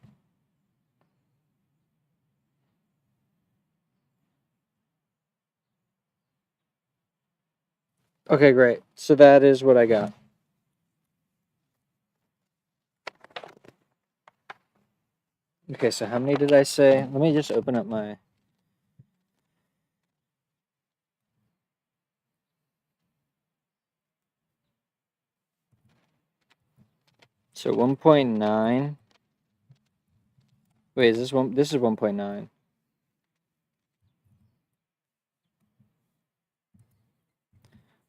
Okay, great. So that is what I got. Okay, so how many did I say? Let me just open up my. So 1.9. Wait, is this one? This is 1.9.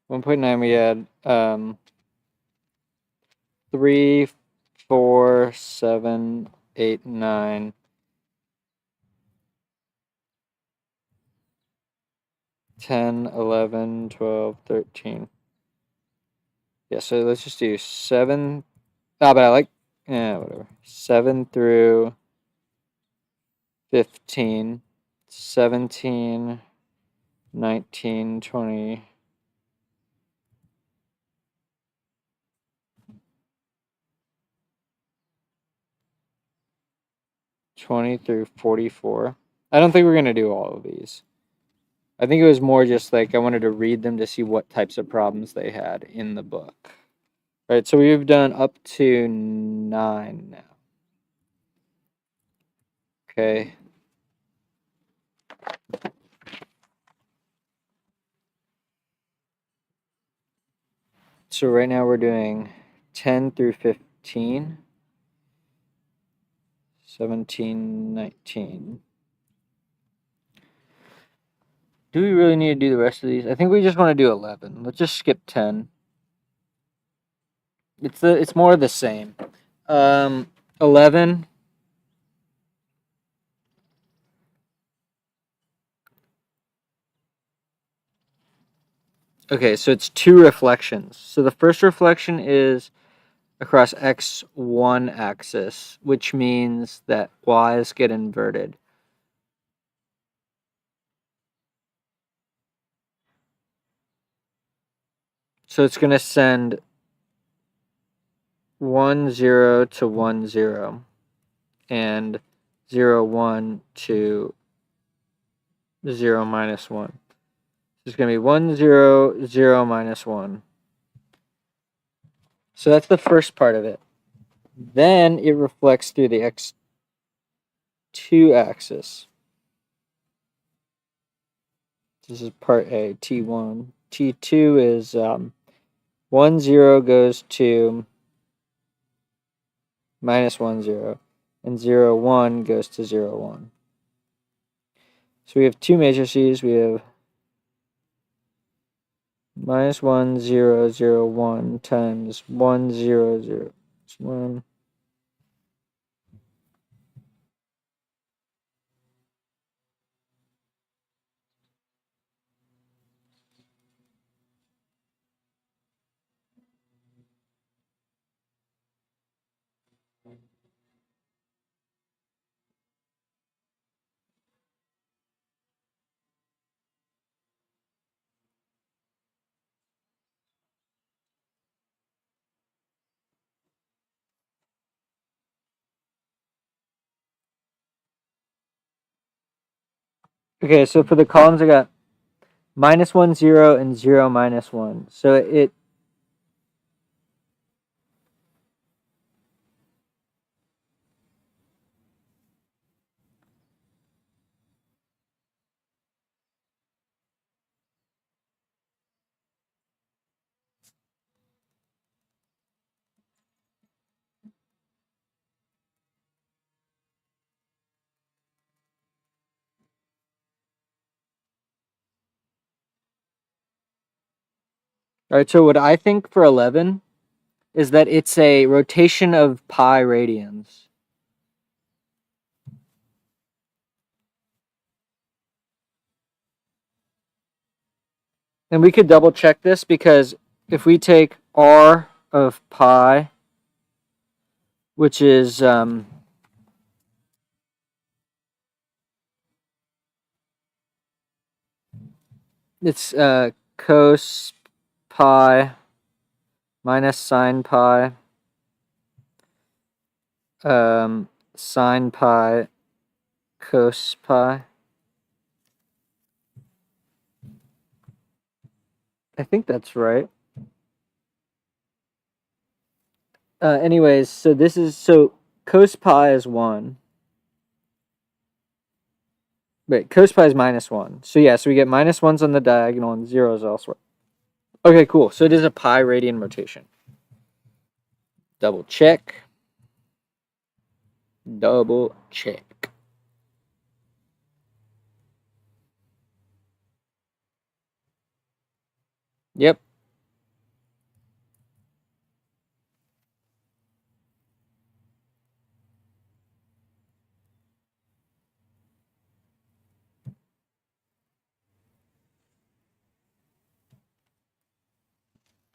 1.9, we had 3, 4, 7, 8, 9, 10, 11, 12, 13. Yeah, so let's just do 7. Ah, but I like, whatever. 7 through 15, 17, 19, 20. 20 through 44. I don't think we're going to do all of these. I think it was more just like I wanted to read them to see what types of problems they had in the book. All right, so we've done up to 9 now. Okay. So right now we're doing 10 through 15, 17, 19. Do we really need to do the rest of these? I think we just want to do 11. Let's just skip 10. It's more of the same. 11. Okay, so it's 2 reflections. So the first reflection is across x1 axis, which means that y's get inverted. So it's going to send 1, 0 to 1, 0, and 0, 1 to 0, -1. So it's going to be 1, 0, 0, -1. So that's the first part of it. Then it reflects through the x2 axis. This is part A, T1. T2 is 1, 0 goes to -1, 0, and 0, 1 goes to 0, 1. So we have 2 matrices. We have -1, 0, 0, 1 times 1, 0, 0, 1. Okay, so for the columns, I got -1, 0, and 0, -1. So it all right. So what I think for 11 is that it's a rotation of pi radians. And we could double check this because if we take r of pi, which is it's cos pi minus sine pi, sine pi cos pi. I think that's right. Anyways, so cos pi is 1. Wait, cos pi is -1. So yeah, so we get -1s on the diagonal and zeros elsewhere. Okay, cool. So it is a pi radian rotation. Double check. Double check. Yep.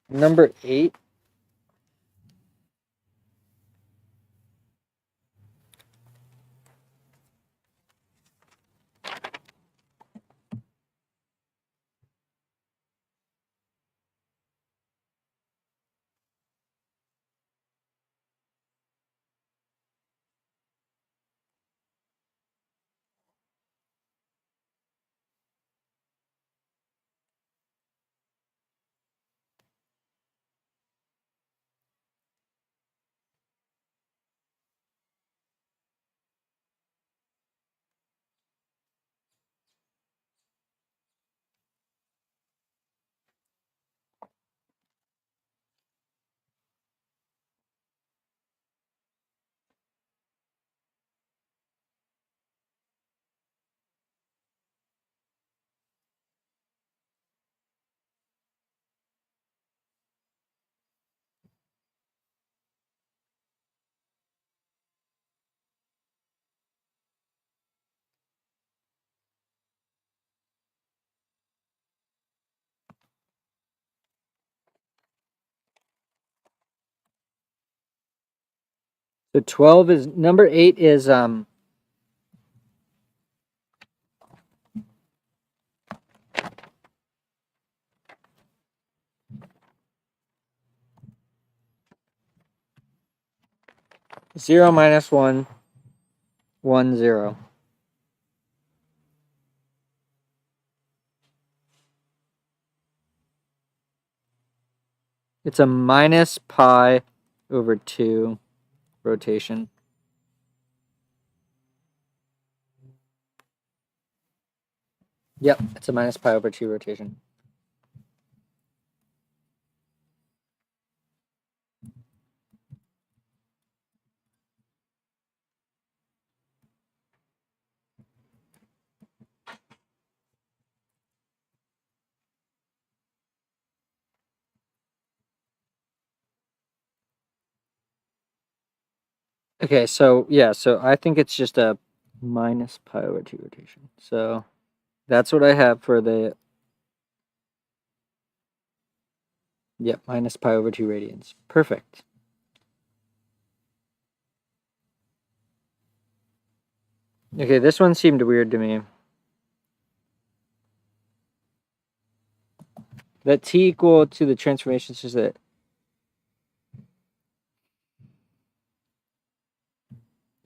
Number 8. So 12 is number 8 is 0 -1, 1 0. It's a minus pi over 2 rotation. Yep, it's a minus pi over 2 rotation. Okay, so yeah, so I think it's just a minus pi over 2 rotation. So that's what I have for the, yep, minus pi over 2 radians. Perfect. Okay, this one seemed weird to me. That t equal to the transformation is that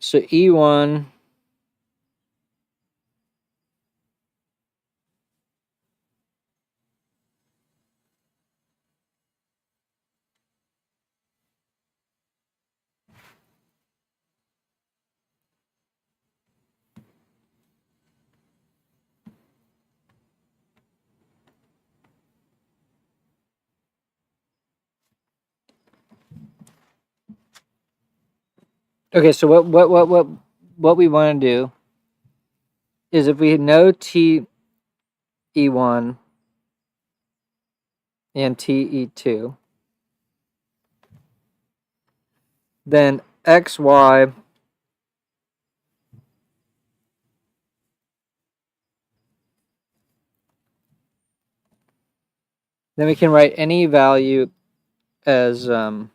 so E1 Okay, so what we want to do is if we know T E1 and T E2, then X, Y, then we can write any value as, and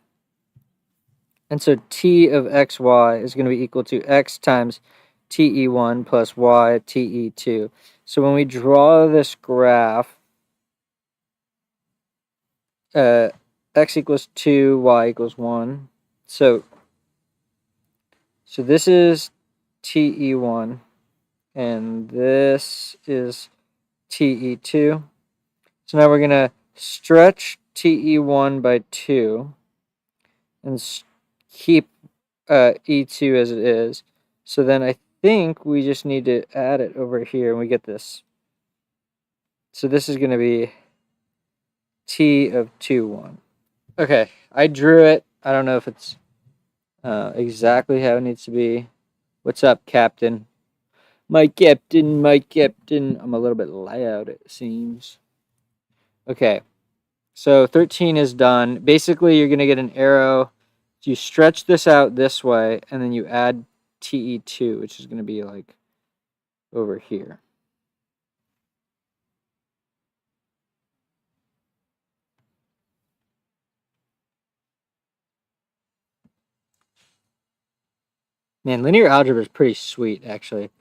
so T of XY is going to be equal to X times TE1 plus Y TE2. So when we draw this graph, X equals 2, Y equals 1. So this is TE1, and this is TE2. So now we're going to stretch TE1 by 2 and keep E2 as it is. So then I think we just need to add it over here, and we get this. So this is going to be T of 2, 1. Okay, I drew it. I don't know if it's exactly how it needs to be. What's up, Captain? My captain, my captain. I'm a little bit loud, it seems. Okay, so 13 is done. Basically, you're going to get an arrow. So you stretch this out this way, and then you add TE2, which is going to be like over here. Man, linear algebra is pretty sweet, actually.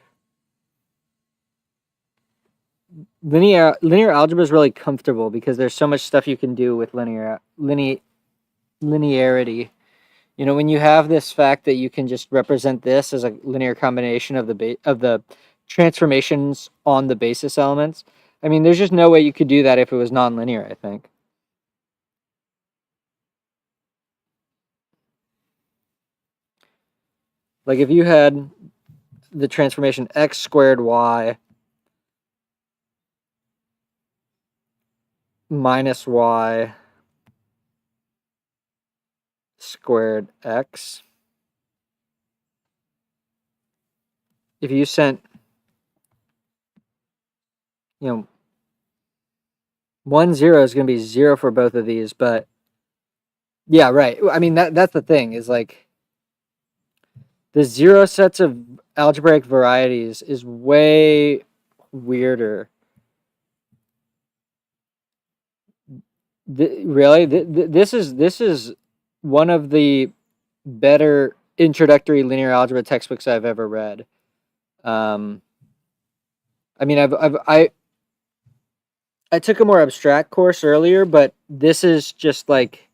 Linear algebra is really comfortable because there's so much stuff you can do with linearity. You know, when you have this fact that you can just represent this as a linear combination of the transformations on the basis elements. I mean, there's just no way you could do that if it was nonlinear, I think. Like if you had the transformation x squared y minus y squared x, if you sent, you know, 1, 0 is going to be 0 for both of these, but yeah, right. I mean, that's the thing is like the 0 sets of algebraic varieties is way weirder. Really, this is one of the better introductory linear algebra textbooks I've ever read. I mean, I took a more abstract course earlier, but this is just like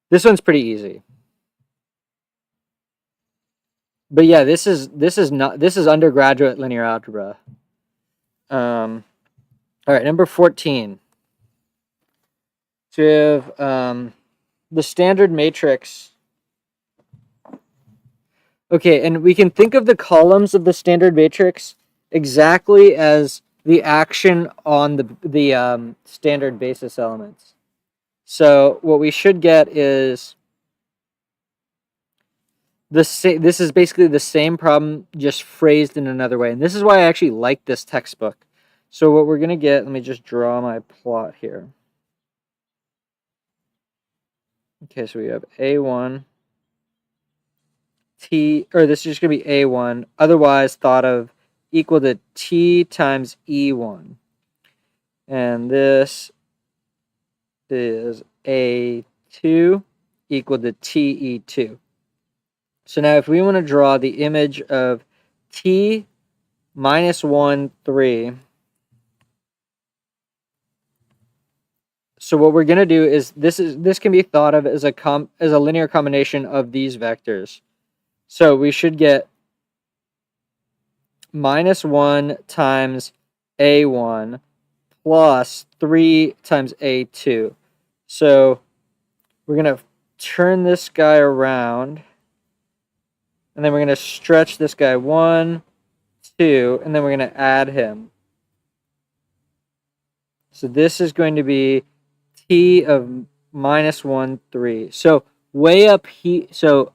this one's pretty easy. But yeah, this is undergraduate linear algebra. All right, number 14. So we have the standard matrix. Okay, and we can think of the columns of the standard matrix exactly as the action on the standard basis elements. So what we should get is this is basically the same problem, just phrased in another way. And this is why I actually like this textbook. So what we're going to get, let me just draw my plot here. Okay, so we have A1, T, or this is just going to be A1, otherwise thought of equal to T times E1. And this is A2 equal to TE2. So now if we want to draw the image of T minus 1, 3, so what we're going to do is this can be thought of as a linear combination of these vectors. So we should get minus 1 times A1 plus 3 times A2. So we're going to turn this guy around, and then we're going to stretch this guy 1, 2, and then we're going to add him. So this is going to be T of minus 1, 3. So way up here, so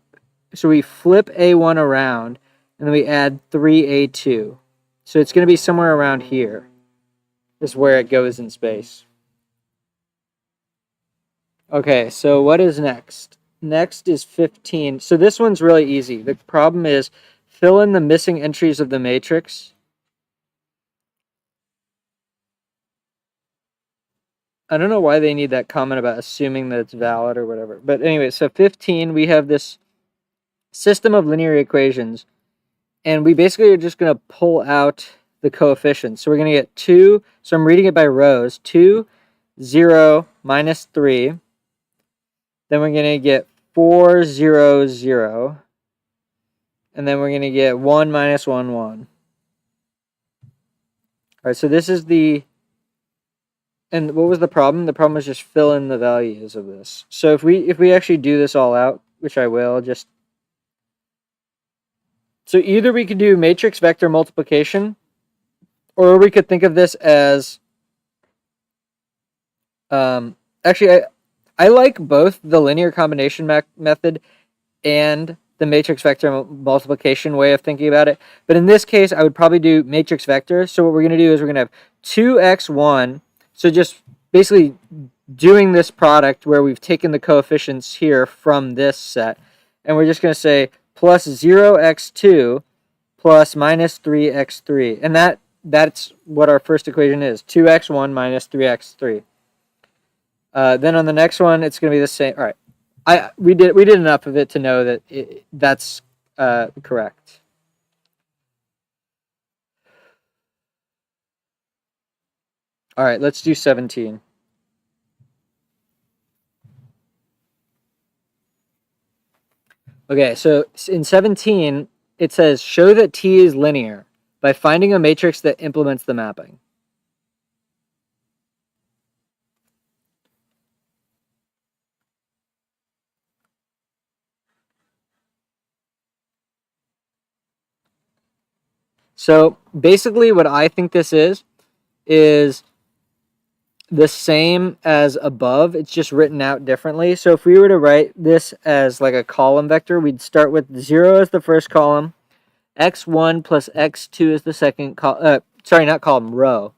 so we flip A1 around, and then we add 3A2. So it's going to be somewhere around here. This is where it goes in space. Okay, so what is next? Next is 15. So this one's really easy. The problem is fill in the missing entries of the matrix. I don't know why they need that comment about assuming that it's valid or whatever. But anyway, so 15, we have this system of linear equations. And we basically are just going to pull out the coefficients. So we're going to get 2. So I'm reading it by rows. 2, 0, minus 3. Then we're going to get 4, 0, 0. And then we're going to get 1, minus 1, 1. All right, so this is the... And what was the problem? The problem was just fill in the values of this. So if we actually do this all out, which I will, just... So either we could do matrix vector multiplication, or we could think of this as... Actually, I like both the linear combination method and the matrix vector multiplication way of thinking about it. But in this case, I would probably do matrix vector. So what we're going to do is we're going to have 2x1. So just basically doing this product where we've taken the coefficients here from this set. And we're just going to say plus 0x2 plus minus 3x3. And that's what our first equation is. 2x1 minus 3x3. Then on the next one, it's going to be the same. All right, we did enough of it to know that that's correct. All right, let's do 17. Okay, so in 17, it says show that T is linear by finding a matrix that implements the mapping. So basically what I think this is the same as above. It's just written out differently. So if we were to write this as like a column vector, we'd start with 0 as the first column, x1 plus x2 is the second column. Sorry, not column, row.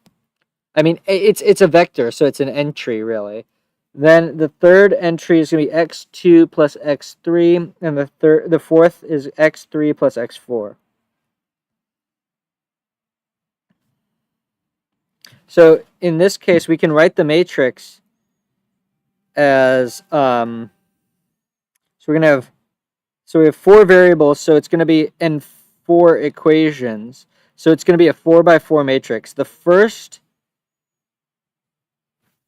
I mean, it's a vector, so it's an entry, really. Then the third entry is going to be x2 plus x3, and the fourth is x3 plus x4. So in this case, we can write the matrix as so we're going to have we have 4 variables, so it's going to be in 4 equations. So it's going to be a 4 by 4 matrix. The first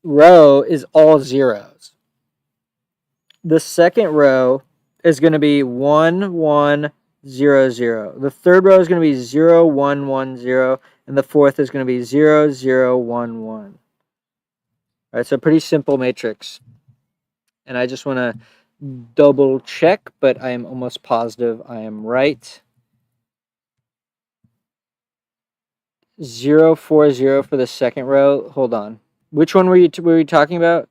row is all zeros. The second row is going to be 1, 1, 0, 0. The third row is going to be 0, 1, 1, 0. And the fourth is going to be 0, 0, 1, 1. All right, so pretty simple matrix. And I just want to double check, but I am almost positive I am right. 0, 4, 0 for the second row. Hold on. Which one were you talking about?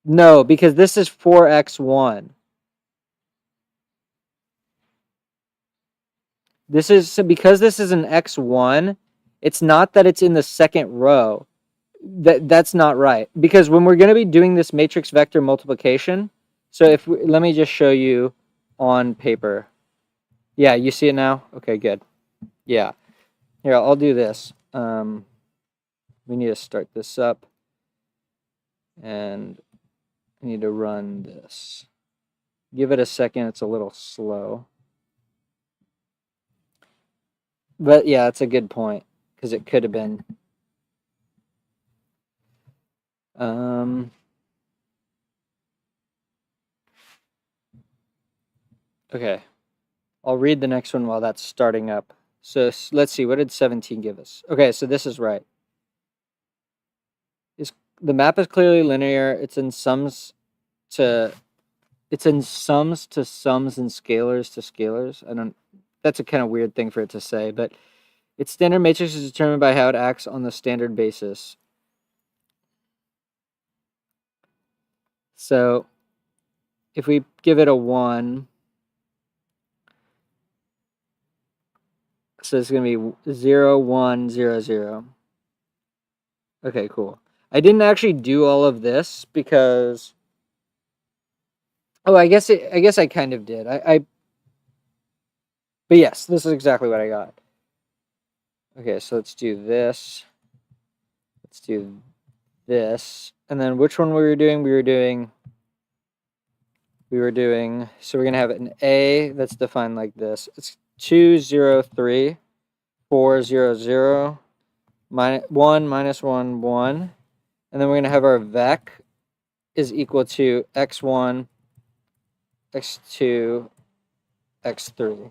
No, because this is 4x1. This is because this is an x1. It's not that it's in the second row. That's not right, because when we're going to be doing this matrix vector multiplication, so let me just show you on paper. Yeah, you see it now? Okay, good. Yeah. Here, I'll do this. We need to start this up, and I need to run this. Give it a second. It's a little slow. But yeah, it's a good point, because it could have been. Okay. I'll read the next one while that's starting up. So let's see, what did 17 give us? Okay, so this is right. The map is clearly linear. It's in sums to sums and scalars to scalars. That's a kind of weird thing for it to say, but its standard matrix is determined by how it acts on the standard basis. So if we give it a 1, So it's going to be 0, 1, 0, 0. Okay, cool. I didn't actually do all of this because... Oh, I guess I kind of did. But yes, this is exactly what I got. Okay, so let's do this. Let's do this. And then which one we were doing? We were doing, so we're going to have an A that's defined like this. It's 2, 0, 3, 4, 0, 0, 1, minus 1, 1. And then we're going to have our vec is equal to x1, x2, x3.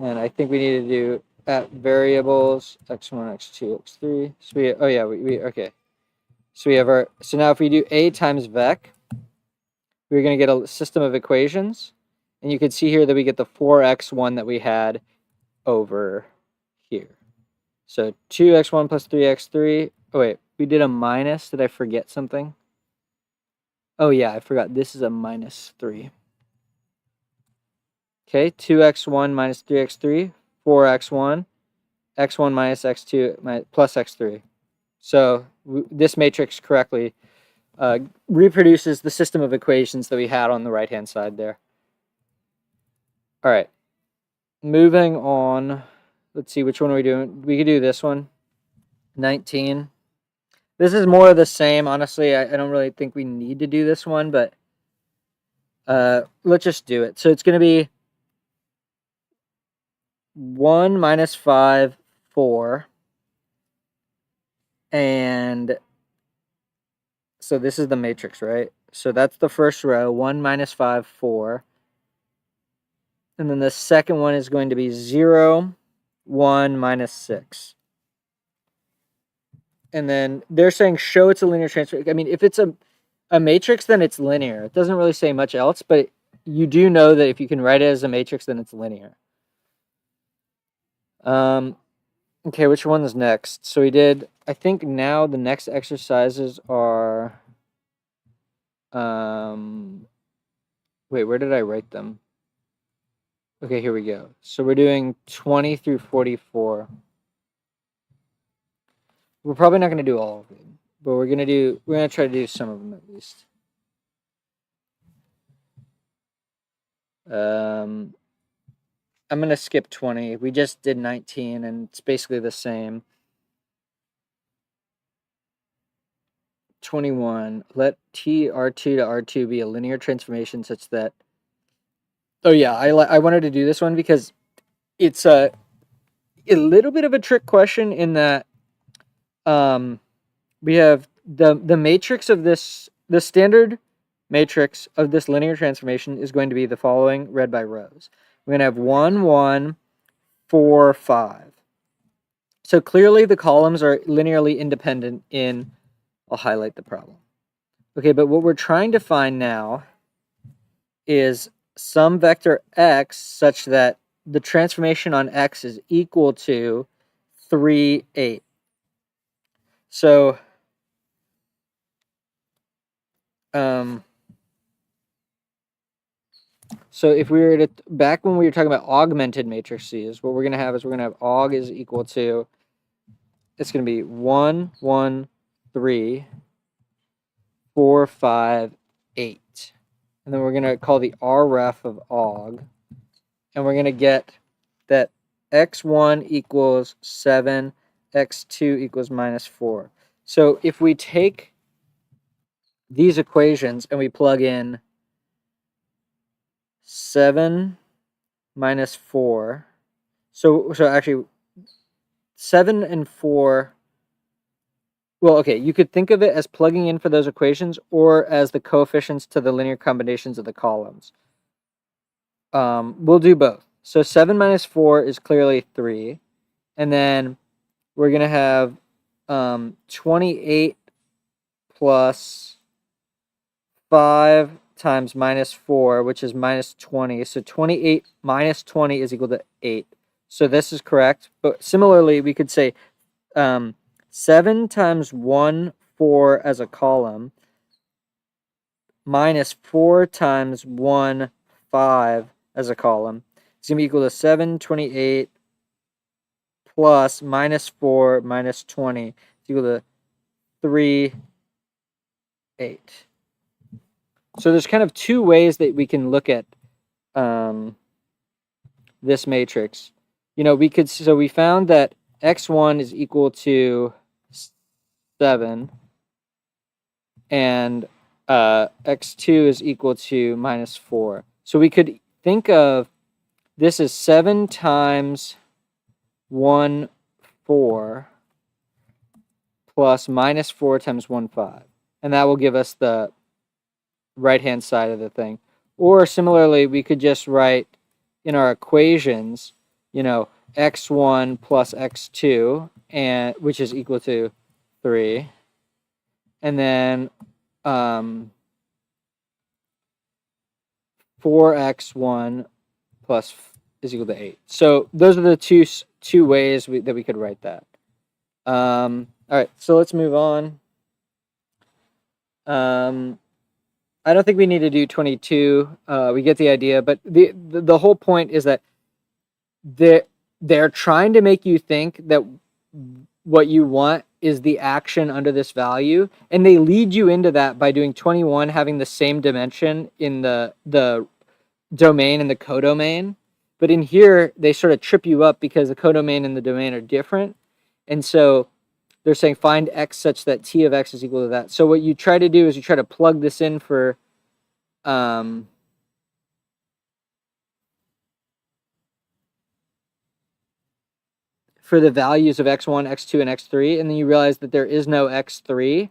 And I think we need to do at variables x1, x2, x3. So okay. So we have so now if we do A times vec, we're going to get a system of equations. And you can see here that we get the 4x1 that we had over here. So 2x1 plus 3x3. Oh, wait, we did a minus. Did I forget something? Oh, yeah, I forgot. This is a minus 3. Okay, 2x1 minus 3x3, 4x1, x1 minus x2 plus x3. So this matrix correctly reproduces the system of equations that we had on the right-hand side there. All right, moving on. Let's see, which one are we doing? We could do this one, 19. This is more of the same. Honestly, I don't really think we need to do this one, but let's just do it. So it's going to be 1 minus 5, 4. And so this is the matrix, right? So that's the first row, 1 minus 5, 4. And then the second one is going to be 0, 1, minus 6. And then they're saying show it's a linear transformation. I mean, if it's a matrix, then it's linear. It doesn't really say much else, but you do know that if you can write it as a matrix, then it's linear. Okay, which one is next? So we did, I think now the next exercises are, wait, where did I write them? Okay, here we go. So we're doing 20 through 44. We're probably not going to do all of them, but we're going to try to do some of them at least. I'm going to skip 20. We just did 19, and it's basically the same. 21. Let T R2 to R2 be a linear transformation such that... Oh, yeah, I wanted to do this one because it's a little bit of a trick question in that we have the matrix of this, the standard matrix of this linear transformation is going to be the following, read by rows. We're going to have 1, 1, 4, 5. So clearly the columns are linearly independent in... I'll highlight the problem. Okay, but what we're trying to find now is some vector x such that the transformation on x is equal to 3, 8. So if we were to, back when we were talking about augmented matrices, what we're going to have is we're going to have aug is equal to, it's going to be 1, 1, 3, 4, 5, 8. And then we're going to call the ref of aug. And we're going to get that x1 equals 7, x2 equals minus 4. So if we take these equations and we plug in 7 minus 4, so actually 7 and 4, well, okay, you could think of it as plugging in for those equations or as the coefficients to the linear combinations of the columns. We'll do both. So 7 minus 4 is clearly 3. And then we're going to have 28 plus 5 times minus 4, which is minus 20. So 28 minus 20 is equal to 8. So this is correct. But similarly, we could say 7 times 1, 4 as a column minus 4 times 1, 5 as a column. It's going to be equal to 7, 28, plus minus 4 minus 20 is equal to 3, 8. So there's kind of two ways that we can look at this matrix. We found that x1 is equal to 7 and x2 is equal to minus 4. So we could think of this as 7 times 1, 4 plus minus 4 times 1, 5. And that will give us the right-hand side of the thing. Or similarly, we could just write in our equations, x1 plus x2, which is equal to 3. And then 4x1 plus is equal to 8. So those are the two ways that we could write that. All right, so let's move on. I don't think we need to do 22. We get the idea, but the whole point is that they're trying to make you think that what you want is the action under this value, and they lead you into that by doing 21 having the same dimension in the domain and the codomain. But in here, they sort of trip you up because the codomain and the domain are different. And so they're saying find x such that t of x is equal to that. So what you try to do is you try to plug this in for the values of x1, x2, and x3, and then you realize that there is no x3.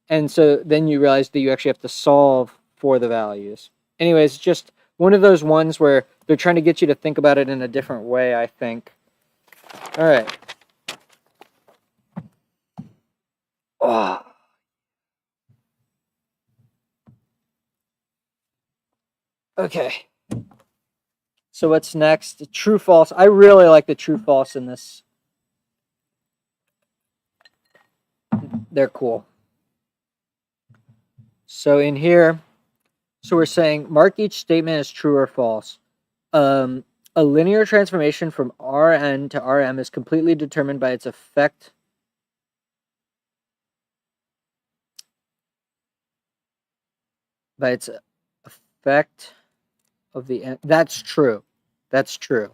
And so then you realize that you actually have to solve for the values. Anyways, just one of those ones where they're trying to get you to think about it in a different way, I think. All right. Oh. Okay. So what's next? True, false. I really like the true, false in this. They're cool. So in here, so we're saying mark each statement as true or false. A linear transformation from Rn to Rm is completely determined by its effect of the end. That's true. That's true.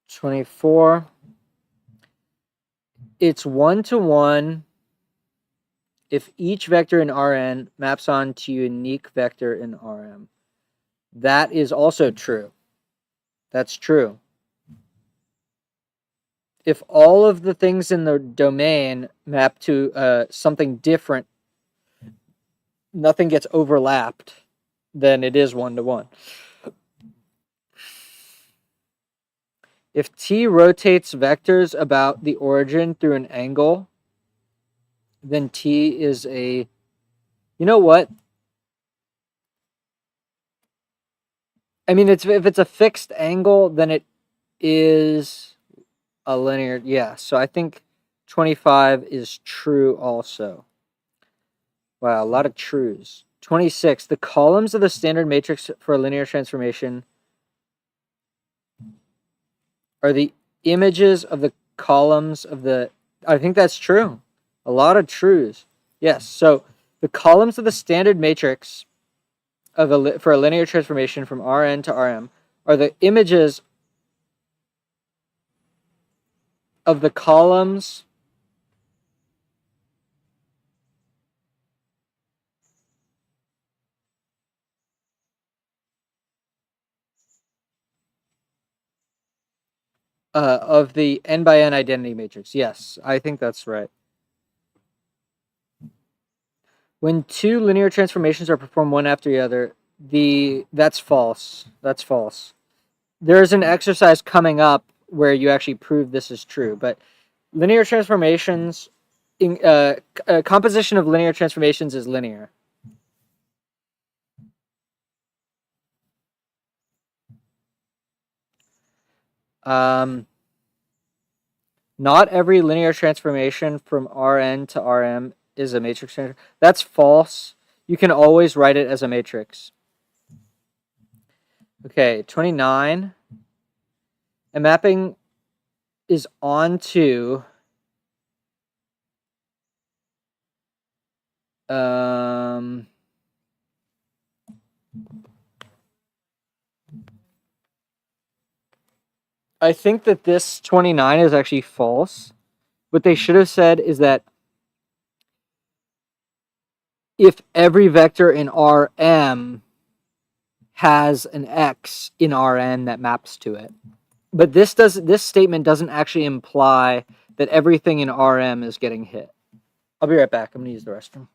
24. It's 1-to-1 if each vector in Rn maps onto a unique vector in Rm. That is also true. That's true. If all of the things in the domain map to something different, nothing gets overlapped, then it is 1-to-1. If t rotates vectors about the origin through an angle, then t is a... You know what? I mean, if it's a fixed angle, then it is a linear... Yeah, so I think 25 is true also. Wow, a lot of trues. 26. The columns of the standard matrix for a linear transformation are the images of the columns of the... I think that's true. A lot of trues. Yes, so the columns of the standard matrix for a linear transformation from Rn to Rm are the images of the columns of the n by n identity matrix. Yes, I think that's right. When two linear transformations are performed one after the other, that's false. That's false. There's an exercise coming up where you actually prove this is true, but linear transformations, composition of linear transformations is linear. Not every linear transformation from Rn to Rm is a matrix transformation. That's false. You can always write it as a matrix. Okay, 29. And mapping is onto I think that this 29 is actually false. What they should have said is that if every vector in Rm has an x in Rn that maps to it. But this statement doesn't actually imply that everything in Rm is getting hit. I'll be right back. I'm going to use the restroom.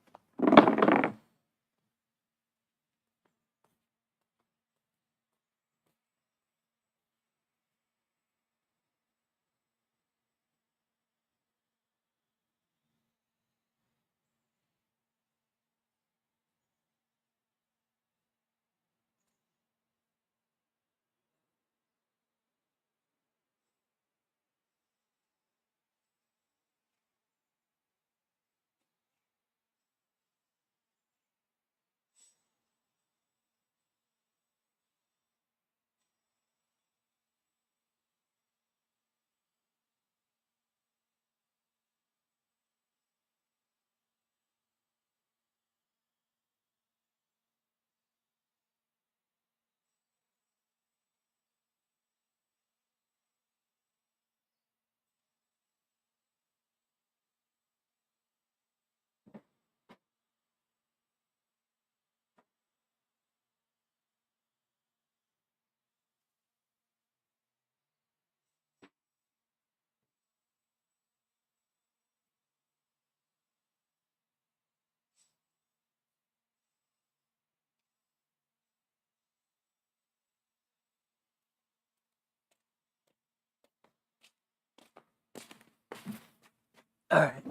All right.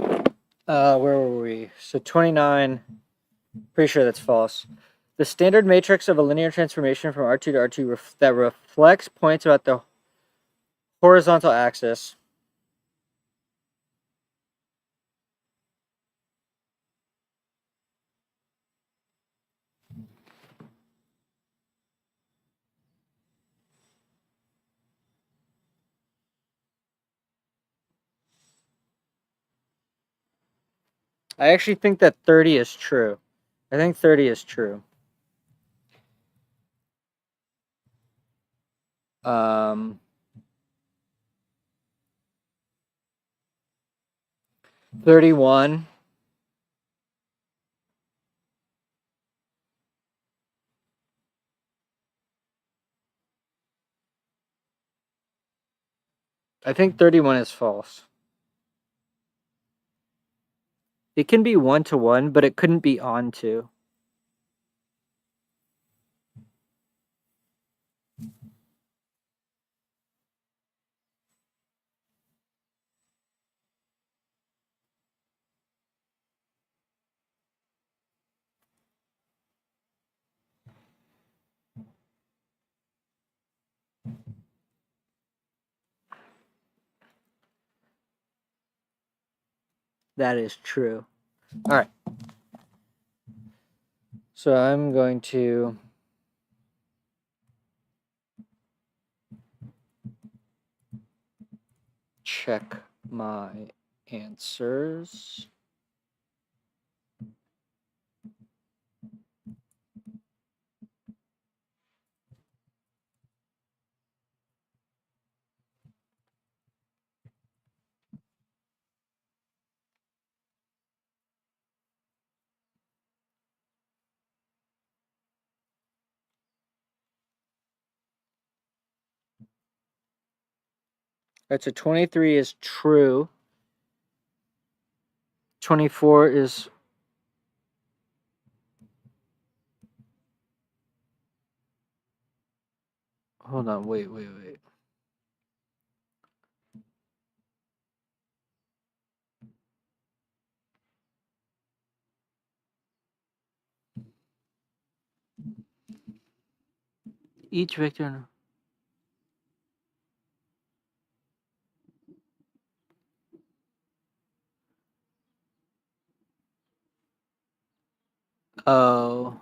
Where were we? So 29, pretty sure that's false. The standard matrix of a linear transformation from R2 to R2 that reflects points about the horizontal axis I actually think that 30 is true. I think 30 is true. 31. I think 31 is false. It can be 1-to-1, but it couldn't be onto. That is true. All right. So I'm going to check my answers. All right, so 23 is true. 24 is hold on, wait. Each vector. Oh.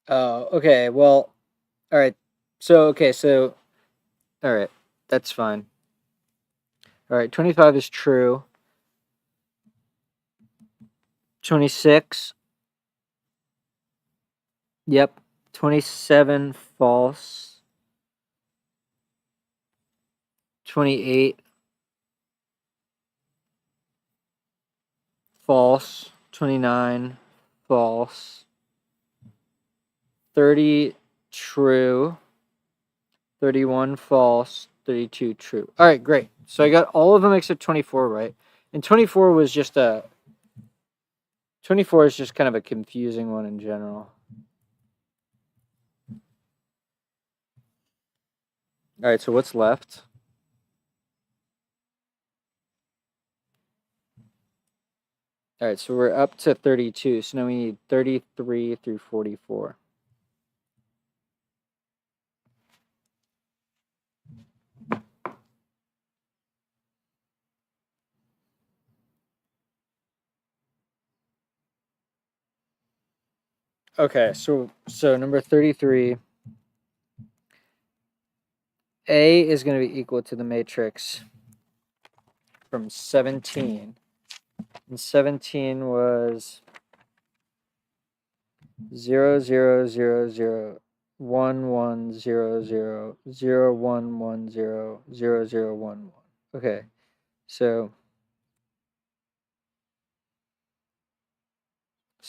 Oh, okay. Well, all right. So all right. That's fine. All right, 25 is true. 26, yep. 27 false. 28 false. 29 false. 30 true. 31 false. 32 true. All right, great. So I got all of them except 24 right. And 24 is just kind of a confusing one in general. All right, so what's left? All right, so we're up to 32. So now we need 33 through 44. Okay, so number 33, A is going to be equal to the matrix from 17. And 17 was 0, 0, 0, 0, 1, 1, 0, 0, 0, 1, 1, 0, 0, 0, 1, 1. Okay, so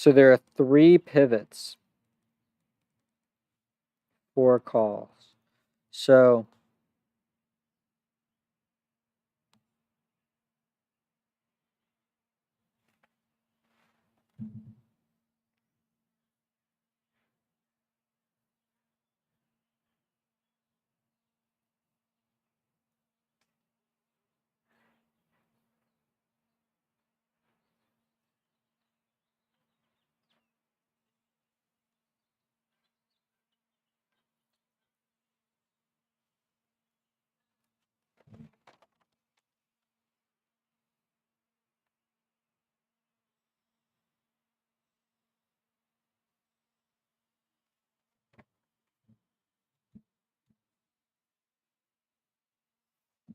there are 3 pivots, 4 calls. So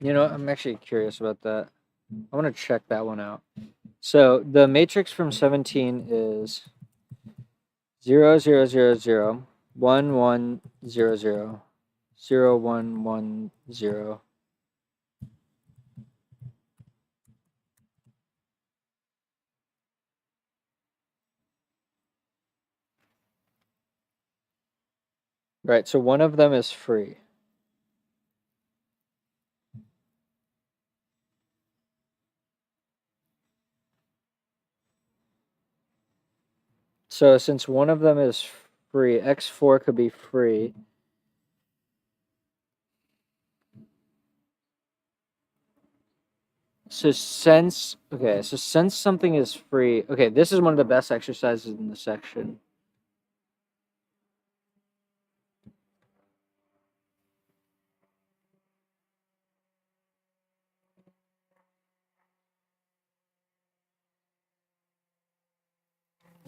I'm actually curious about that. I want to check that one out. So the matrix from 17 is 0, 0, 0, 0, 1, 1, 0, 0, 0, 1, 1, 0. Right, so one of them is free. So since one of them is free, x4 could be free. So since something is free, okay, this is one of the best exercises in the section.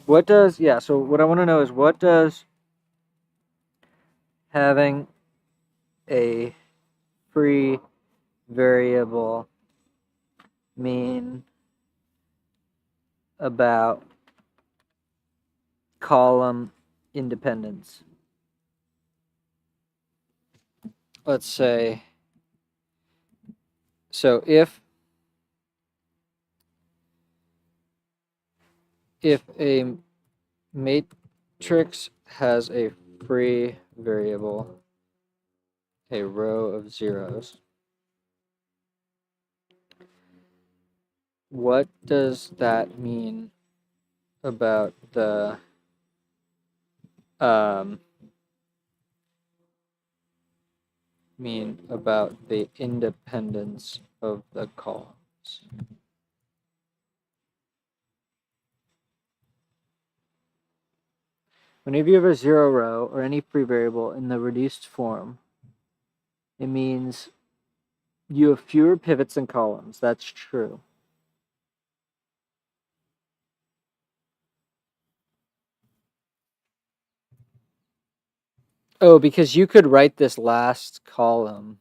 So what I want to know is what does having a free variable mean about column independence? Let's say, so if a matrix has a free variable, a row of zeros, what does that mean about the independence of the columns? Whenever you have a zero row or any free variable in the reduced form, it means you have fewer pivots than columns. That's true. Oh, because you could write this last column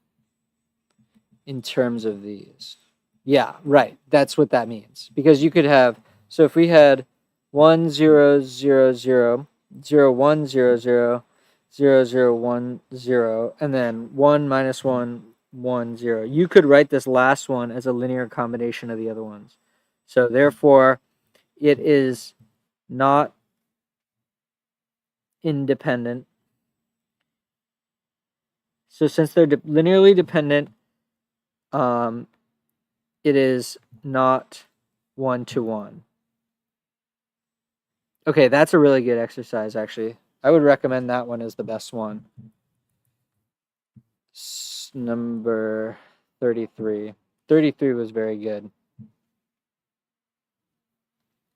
in terms of these. Yeah, right. That's what that means. Because you could have, so if we had 1 0 0 0 0 1 0 0 0 0 1 0 and then 1 minus 1 1 0, you could write this last one as a linear combination of the other ones. So therefore, it is not independent. So since they're linearly dependent, um, it is not 1-to-1. Okay, that's a really good exercise, actually. I would recommend that one as the best one. Number 33. 33 was very good.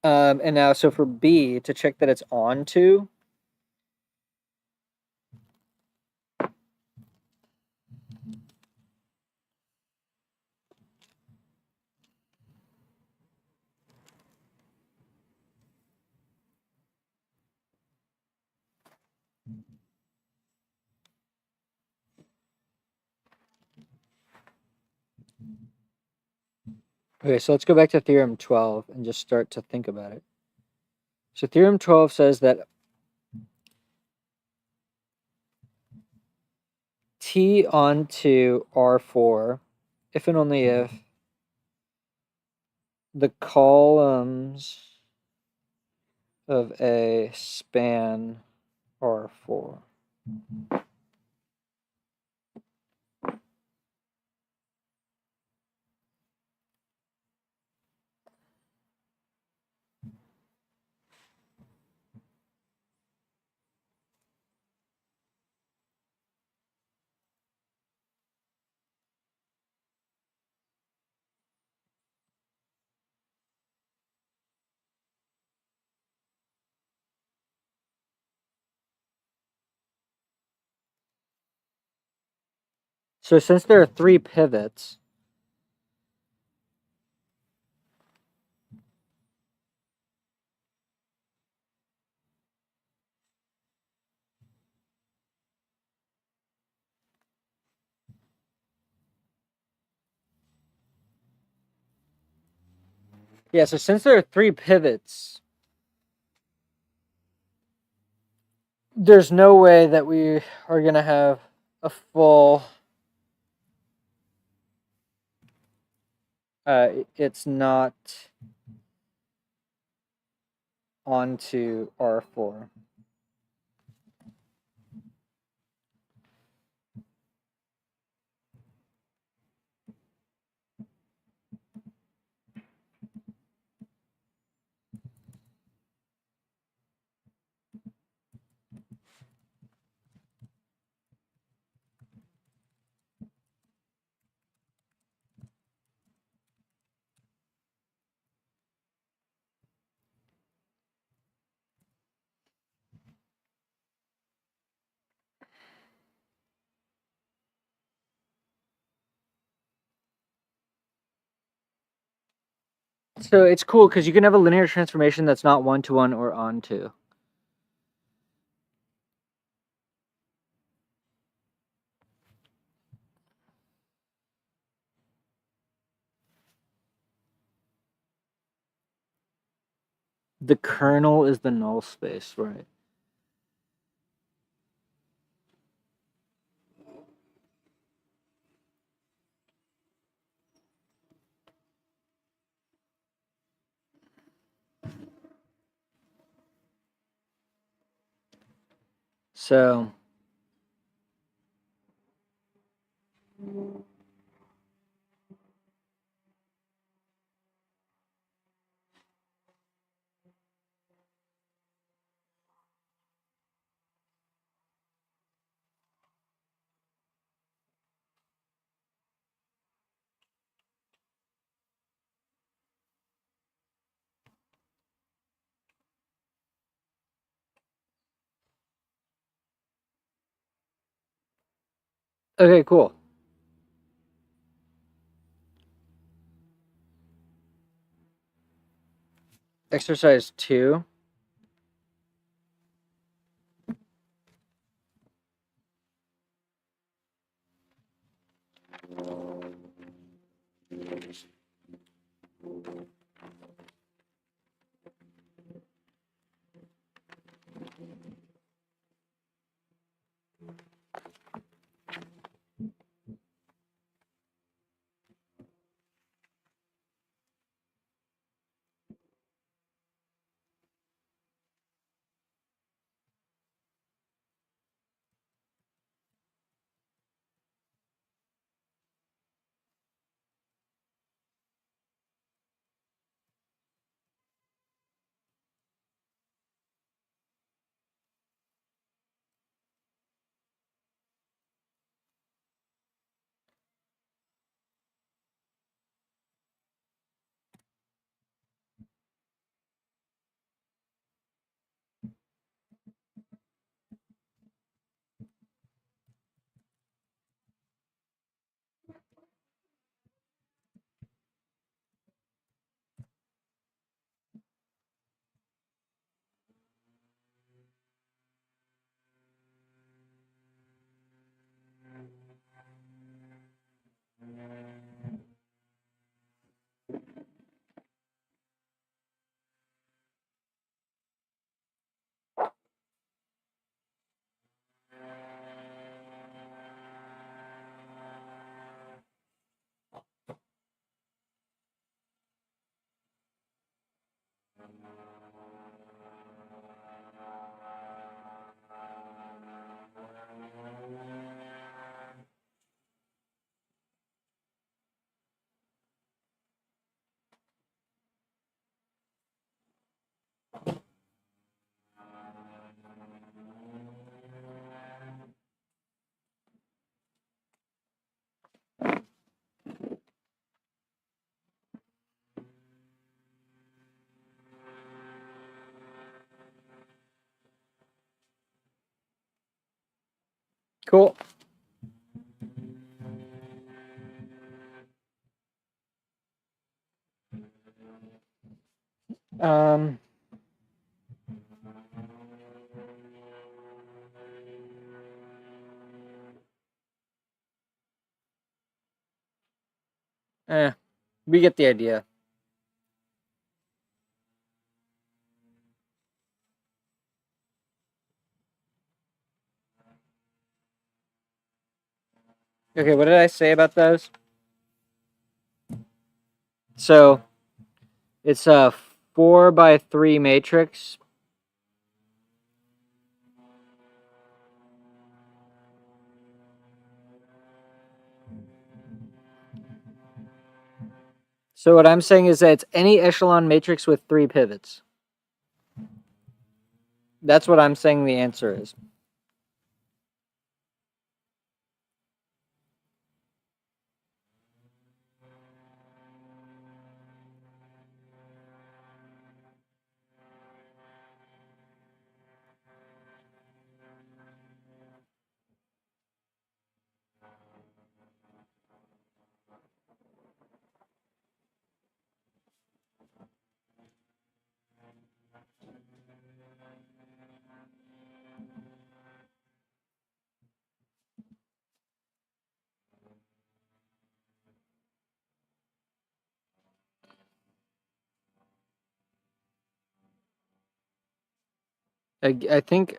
And now, so for B, to check that it's on to, okay, so let's go back to Theorem 12 and just start to think about it. So Theorem 12 says that T onto R4, if and only if the columns of A span R4. So since there are 3 pivots, yeah, so since there are 3 pivots, there's no way that we are going to have a full, it's not onto R4. So it's cool because you can have a linear transformation that's not 1-to-1 or onto. The kernel is the null space, right? So okay, cool. Exercise 2. Cool. Um, we get the idea. Okay, what did I say about those? So it's a 4x3 matrix. So what I'm saying is that it's any echelon matrix with 3 pivots. That's what I'm saying the answer is. I think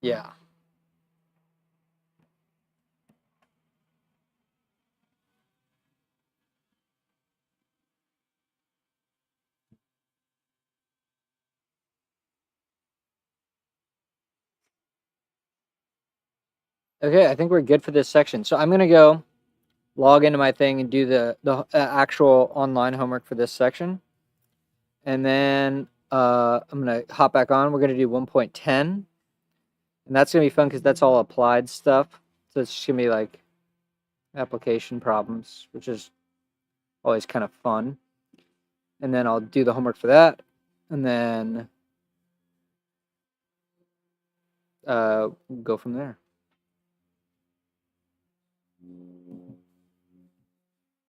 Yeah. Okay, I think we're good for this section. So I'm gonna go log into my thing and do the actual online homework for this section, and then I'm gonna hop back on. We're gonna do 1.10, and that's gonna be fun because that's all applied stuff. So it's just gonna be like application problems, which is always kind of fun. And then I'll do the homework for that, and then go from there.